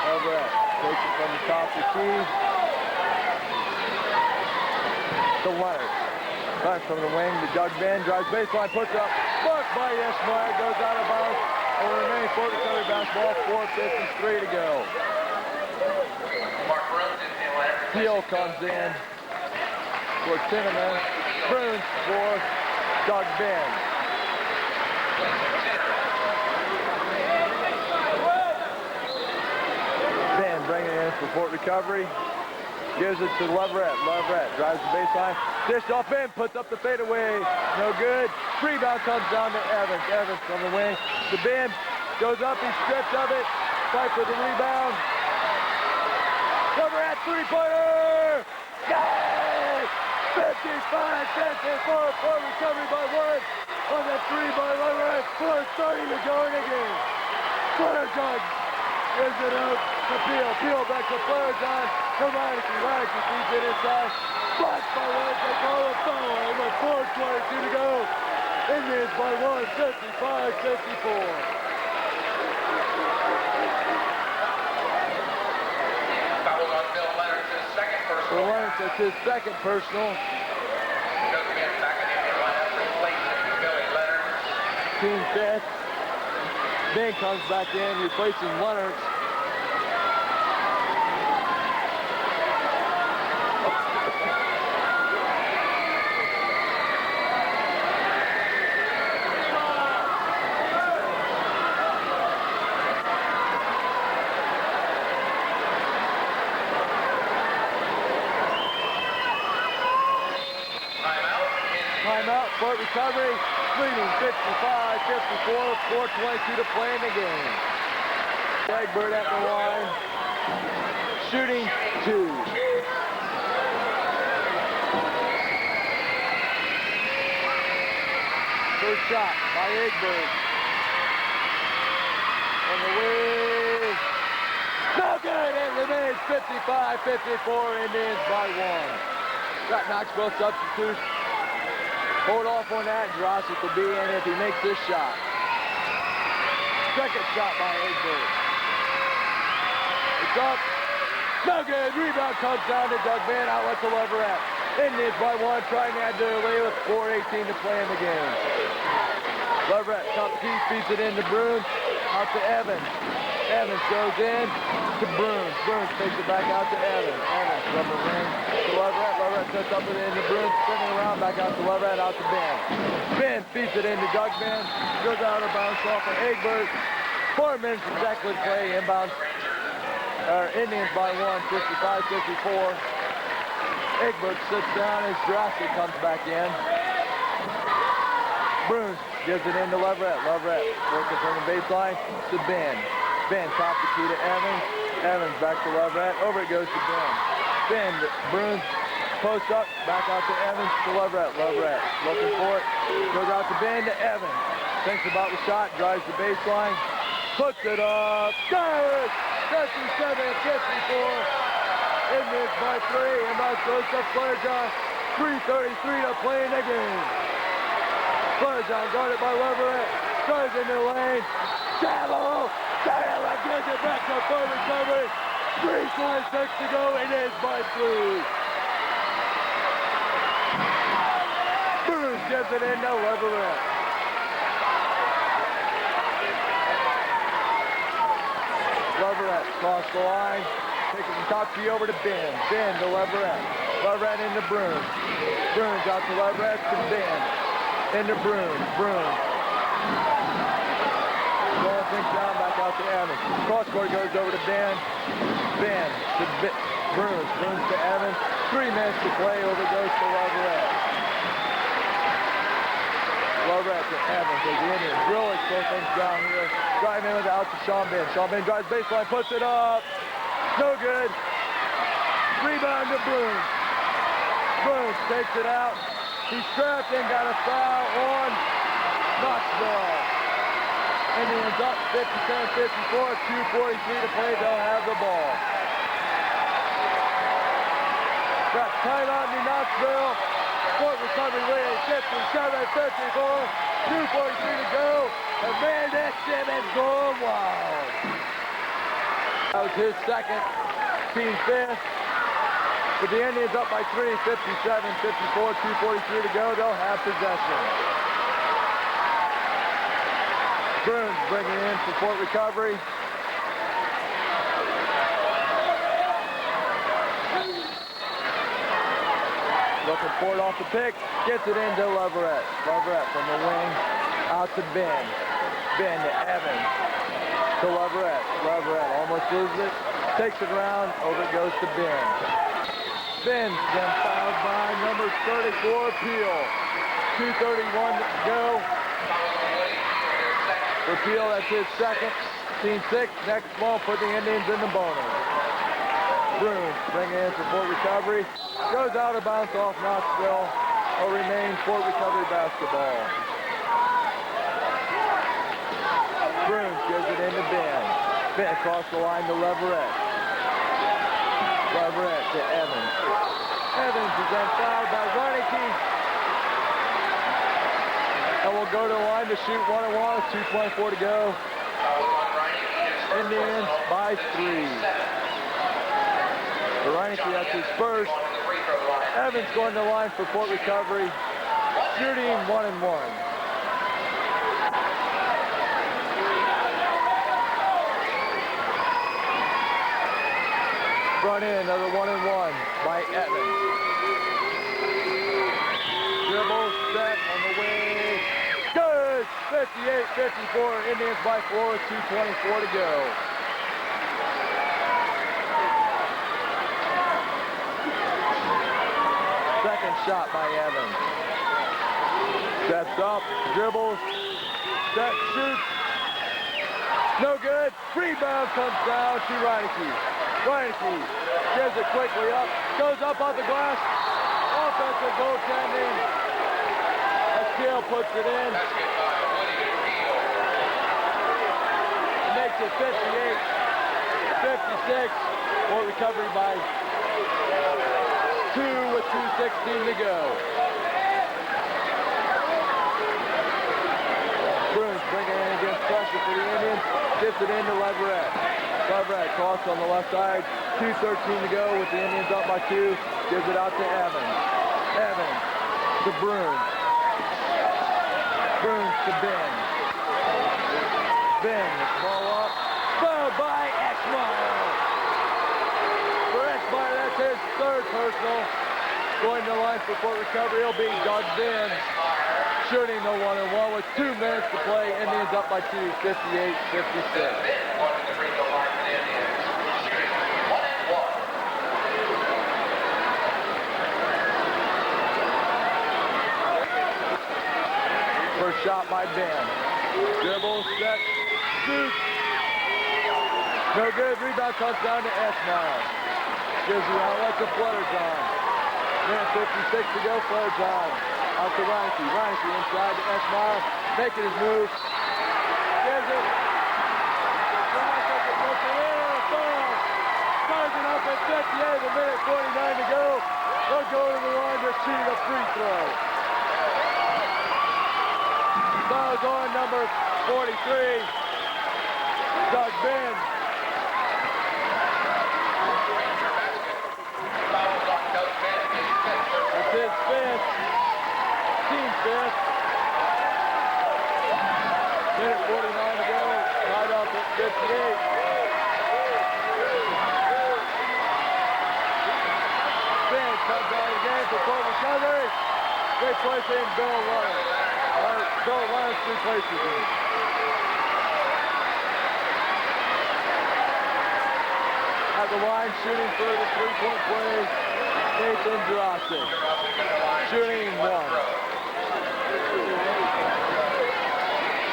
Leverett takes it from the top of the key. To Leonard. Back from the wing to Doug Ben. Drives baseline, puts up. Blocked by Eschmeyer. Goes out of bounds. Over the remaining Fort Recovery basketball. 4:53 to go. Peel comes in for Tinman. Bruns for Doug Ben. Ben bringing it in for Fort Recovery. Gives it to Leverett. Leverett drives the baseline. Dished off in, puts up the fadeaway. No good. Rebound comes down to Evans. Evans from the wing. The Ben goes up, he's stripped of it. Fight for the rebound. Leverett three-pointer! Yay! 55-54, Fort Recovery by 1. On the 3 by Leverett. 4:30 to go in the game. Clutterjohn gives it out to Peel. Peel back to Clutterjohn. To Reineke. Reineke feeds it inside. Blocked by Wentz. They call a foul. With 4:22 to go. Indians by 1. 55-54. Foul on Bill Leonard's second personal. For Leonard, that's his second personal. Team 5th. Ben comes back in, replacing Leonard. Timeout, Fort Recovery. Leading 55-54, 4:22 to play in the game. Egbert at the line, shooting 2. First shot by Egbert. On the wing. No good, it remains 55-54, Indians by 1. Got Knoxville substitutes. Hold off on that, Drossett will be in if he makes this shot. Second shot by Egbert. It's up. No good. Rebound comes down to Doug Ben. Outlet to Leverett. Indians by 1, trying to add to their lead with 4:18 to play in the game. Leverett, top key, feeds it into Bruns. Out to Evans. Evans goes in to Bruns. Bruns takes it back out to Evans. Evans from the wing to Leverett. Leverett sets up it into Bruns, spinning around, back out to Leverett, out to Ben. Ben feeds it into Doug Ben. Goes out of bounds off for Egbert. 4 minutes exactly to play. Inbounds. Indians by 1, 55-54. Egbert sits down as Drossett comes back in. Bruns gives it into Leverett. Leverett working from the baseline to Ben. Ben top the key to Evans. Evans back to Leverett. Over it goes to Ben. Ben, Bruns, post up, back out to Evans to Leverett. Leverett looking for it. Goes out to Ben to Evans. Thinks about the shot, drives the baseline. Puts it up. Got it! 57-54. Indians by 3. Inbounds goes to Flairjohn. 3:33 to play in the game. Flarejohn guarded by Leverett. Drives into the lane. Travel! Taylor gives it back to full recovery. 3:26 to go. It is by 3. Bruce gives it into Leverett. Leverett across the line. Taking the top tee over to Ben. Ben to Leverett. Leverett into Bruce. Bruce out to Leverett to Ben. Into Bruce. Bruce. Ball things down, back out to Evans. Cross court goes over to Ben. Ben to Bruce. Bruce to Evans. 3 minutes to play. Over goes to Leverett. Leverett to Evans as the Indians really slow things down here. Driving with out to Sean Ben. Sean Ben drives baseline, puts it up. No good. Rebound to Bruce. Bruce takes it out. He's strapped in, got a foul on Knoxville. Indians up 57-54, 2:43 to play. They'll have the ball. Got tight on New Knoxville. Court recovery lead, 57-54, 2:43 to go. Amanda Simmons going wild. That was his second, team fifth. With the Indians up by 3, 57-54, 2:43 to go. They'll have possession. Burns bringing in for Fort Recovery. Looking for it off the pick. Gets it into Leverett. Leverett from the wing. Out to Ben. Ben to Evans. To Leverett. Leverett almost loses it. Takes it around. Over it goes to Ben. Ben then fouled by number 34, Peel. 2:31 to go. For Peel, that's his second. Team 6. Next ball, put the Indians in the bonus. Bruins bring in for Fort Recovery. Goes out of bounds off Knoxville. Will remain Fort Recovery basketball. Bruins gives it into Ben. Ben across the line to Leverett. Leverett to Evans. Evans is then fouled by Reineke. And we'll go to the line to shoot 1-1 with 2:24 to go. Indians by 3. For Reineke, that's his first. Evans going to the line for Fort Recovery. Shooting 1-1. Brought in another 1-1 by Evans. Dribble, set on the way. Good! 58-54. Indians by 4 with 2:24 to go. Second shot by Evans. Steps up, dribbles, set, shoots. No good. Rebound comes down to Reineke. Reineke gives it quickly up, goes up on the glass. Offensive goaltending. Steele puts it in. Makes it 58-56. Fort Recovery by 2 with 2:16 to go. Bruins bringing in against pressure for the Indians. Gets it into Leverett. Leverett cross on the left side. 2:13 to go with the Indians up by 2. Gives it out to Evans. Evans to Bruins. Bruins to Ben. Ben, ball up. Fouled by Eschmeyer. For Eschmeyer, that's his third personal. Going to the line for Fort Recovery, he'll be Doug Ben. Shooting the 1-1 with 2 minutes to play. Indians up by 2, 58-56. First shot by Ben. Dribble, set, shoot. No good. Rebound comes down to Eschmeyer. Gives the outlet to Flarejohn. Minute 56 to go. Flarejohn out to Reineke. Reineke inside to Eschmeyer. Making his move. Gives it. Charging up at 58, a minute 49 to go. They'll go to the line to shoot a free throw. Fouls on number 43, Doug Ben. That's his fifth. Team fifth. Minute 49 to go. Tied up at 58. Ben comes out again for point recovery. They place in Bill Lawrence. Bill Lawrence replaces him. At the line, shooting for the three-point play, Nathan Jurasic. Shooting one.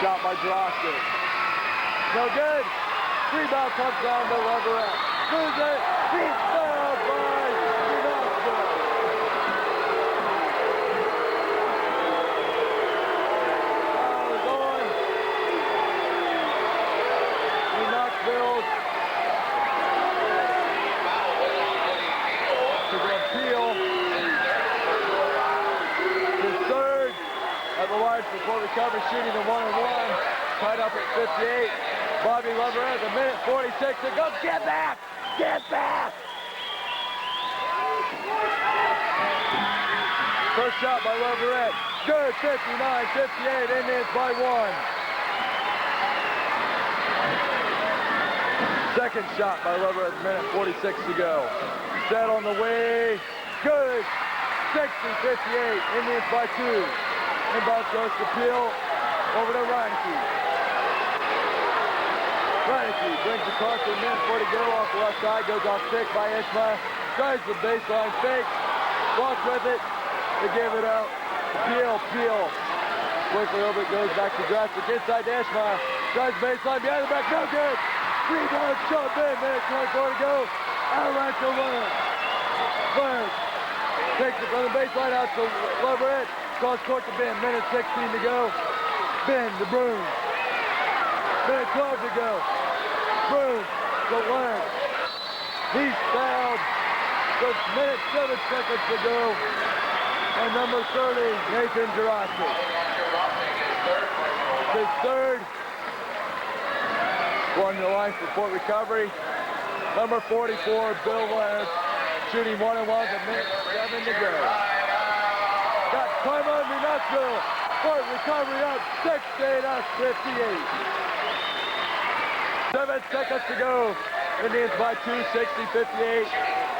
Shot by Jurasic. No good. Rebound comes down to Leverett. Lose it. He's fouled by Knoxville. Foul is on. In Knoxville. To the appeal. His third at the line for point recovery, shooting the 1-on-1. Tied up at 58. Bobby Leverett, a minute 46 to go. Get back! Get back! First shot by Leverett. Good, 59-58. Indians by one. Second shot by Leverett, minute 46 to go. Set on the way. Good. 60-58. Indians by two. Inbound goes to Peel. Over to Reineke. Reineke brings across the minute 40 to go off the left side. Goes off stick by Ishmael. Tries the baseline fake. Walks with it. They give it out. Peel. Quickly over it goes back to Jurasic. Inside to Ishmael. Tries baseline behind the back. No good. Rebound shot in. Minute 24 to go. Outline to Leonard. Takes it from the baseline out to Leverett. Cross court to Ben. Minute 16 to go. Ben, the Broom. Minute 12 to go. Broom to Leonard. He's fouled. With minute 7 seconds to go. And number 30, Nathan Jurasic. His third. Going to the line for point recovery. Number 44, Bill Leonard. Shooting 1-on-1 with minute 7 to go. Got time on me, Knoxville. Point recovery up 68-58. 7 seconds to go. Indians by 2, 60-58.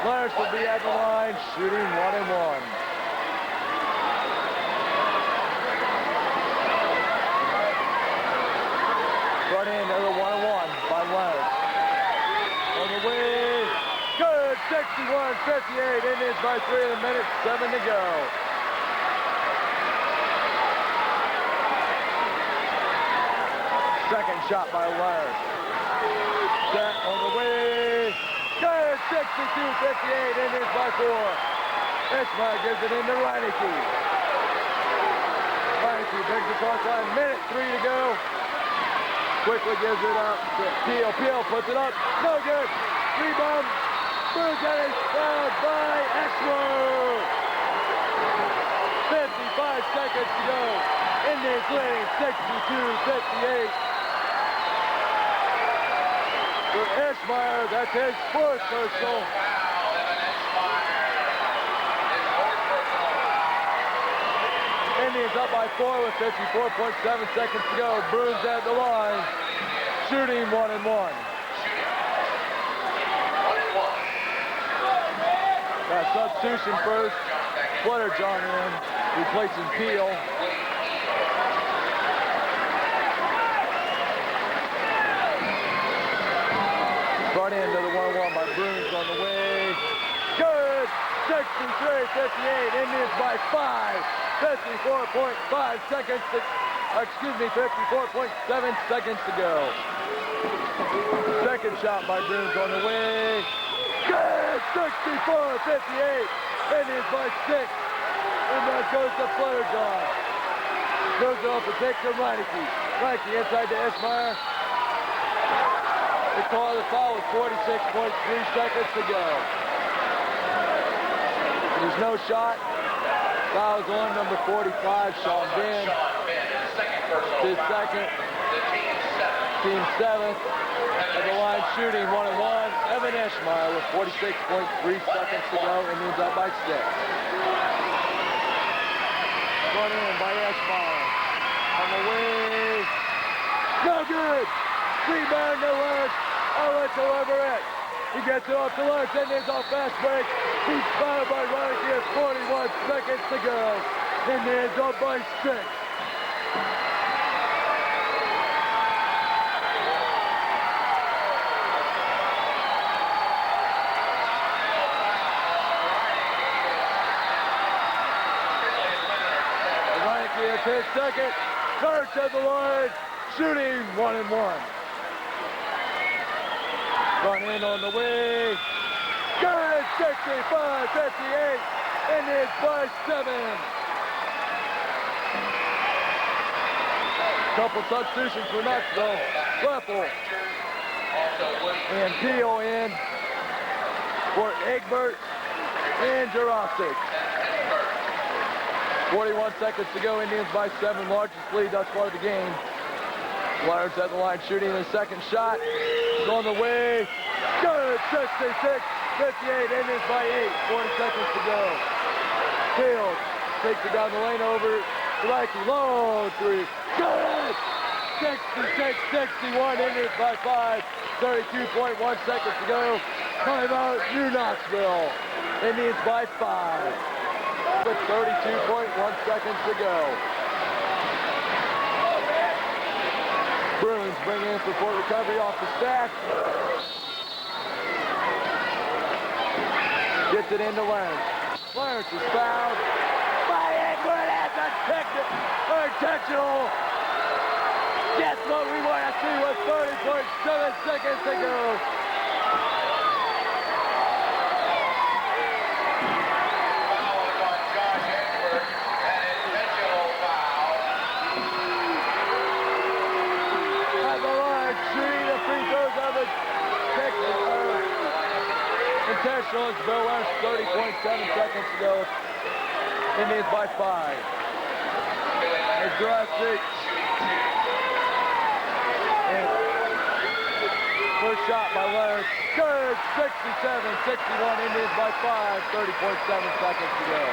Leonard will be at the line, shooting 1-on-1. Front end of the 1-on-1 by Leonard. On the way. Good, 61-58. Indians by 3 in a minute, 7 to go. Second shot by Leonard. Set on the way. Good, 62-58. Indians by 4. Ishmael gives it into Reineke. Reineke brings the cross line. Minute 3 to go. Quickly gives it up to Peel. Peel puts it up. No good. Rebound. Bruce fouled by Ashworth. 55 seconds to go. Indians leading 62-58. For Ishmael, that's his fourth personal. Indians up by 4 with 54.7 seconds to go. Bruins at the line, shooting 1-on-1. Substitution first. Flutter John in, replacing Peel. Front end of the 1-1 by Bruins on the way. Good! 63-58. Indians by 5. 54.5 seconds to, 54.7 seconds to go. Second shot by Bruins on the way. Good! 64-58. Indians by 6. And that goes to Flutter John. Goes off to take to Reineke. Reineke inside to Ishmael. They call the foul with 46.3 seconds to go. There's no shot. Foul's on number 45, Sean Ben. personal his foul. second. The team's seventh. Team seventh. At the line shooting 1-1. Evan Eschmeyer with 46.3 seconds to go. Indians up by 6. Run in by Eschmeyer. On the wing. No good. Rebound to Lurch. Owens to Everett. He gets it off to Lurch. Indians off fast break. He's fouled by Riley here. 41 seconds to go. Indians up by 6. It's his second. Lurch at the line. Shooting 1-1. Run in on the wing. Good. 65-58. Indians by 7. Couple substitutions for Knoxville. Leffel and Peel in for Egbert and Jurasic. 41 seconds to go. Indians by 7. Largest lead thus far of the game. Flyers at the line shooting the second shot. It's on the way. Good. 66-58. Indians by 8. 40 seconds to go. Fields takes it down the lane over to Lackey. Long three. Good. 66-61. Indians by 5. 32.1 seconds to go. Timeout, New Knoxville. Indians by 5. With 32.1 seconds to go. Bruins bring in for Fort Recovery off the stack. Gets it into Lawrence. Lawrence is fouled by Edward. That's intentional. That's what we want to see with 30.7 seconds to go. Intentional, it's Bill Lawrence, 30.7 seconds to go. Indians by 5. It's Jurassic. First shot by Lawrence. Good, 67-61. Indians by 5, 30.7 seconds to go.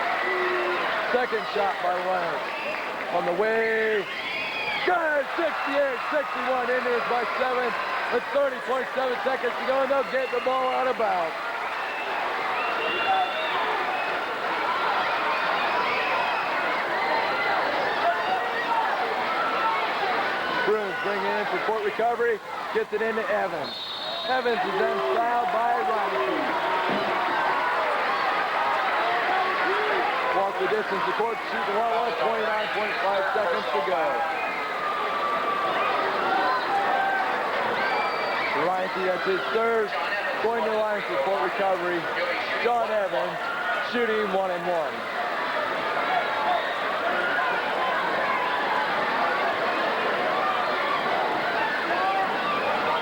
Second shot by Lawrence. On the way. Good, 68-61. Indians by 7. With 30.7 seconds to go, and they'll get the ball out of bounds. Bruins bring it in for Fort Recovery, gets it into Evans. Evans is then fouled by Reineke. Walk the distance to court, shoot the 29.5 seconds to go. Reineke, that's his third. Going to the line for Fort Recovery. John Evans shooting 1-1.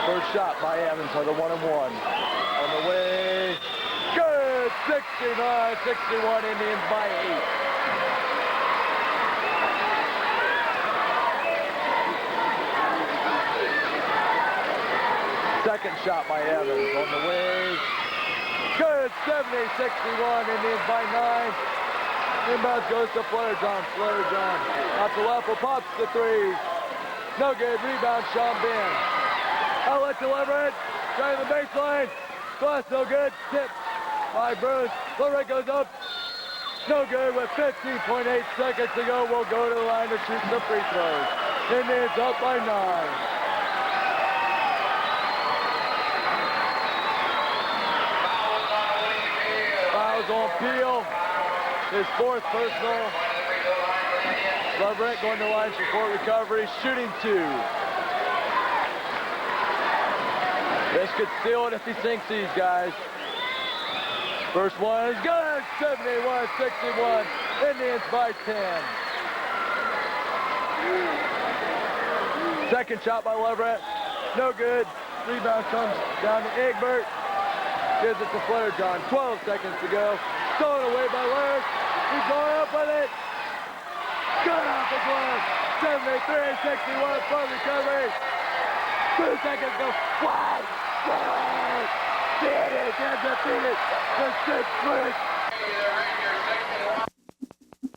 First shot by Evans for the 1-1. On the way. Good. 69-61. Indians by 8. Second shot by Evans on the way. Good, 70-61, Indians by 9. Inbounds goes to Flair-John. Flair-John out to Leffel, pops the three. No good, rebound Sean Ben. Outlet to Leverett, trying the baseline. Glass no good, tipped by Bruce. Leverett goes up, no good with 15.8 seconds to go. We'll go to the line to shoot some free throws. Indians up by 9. On Peel, his fourth personal. Leverett going to line for Fort Recovery, shooting 2. This could steal it if he sinks these guys. First one is good, 71-61. Indians by 10. Second shot by Leverett, no good. Rebound comes down to Egbert. Gives it to Flair-John. 12 seconds to go. Stolen away by Lawrence. He's going up with it. Good off the glass. 361 for recovery. 2 seconds go. Wide. Wide. Finish. Undefeated. The 6 switch.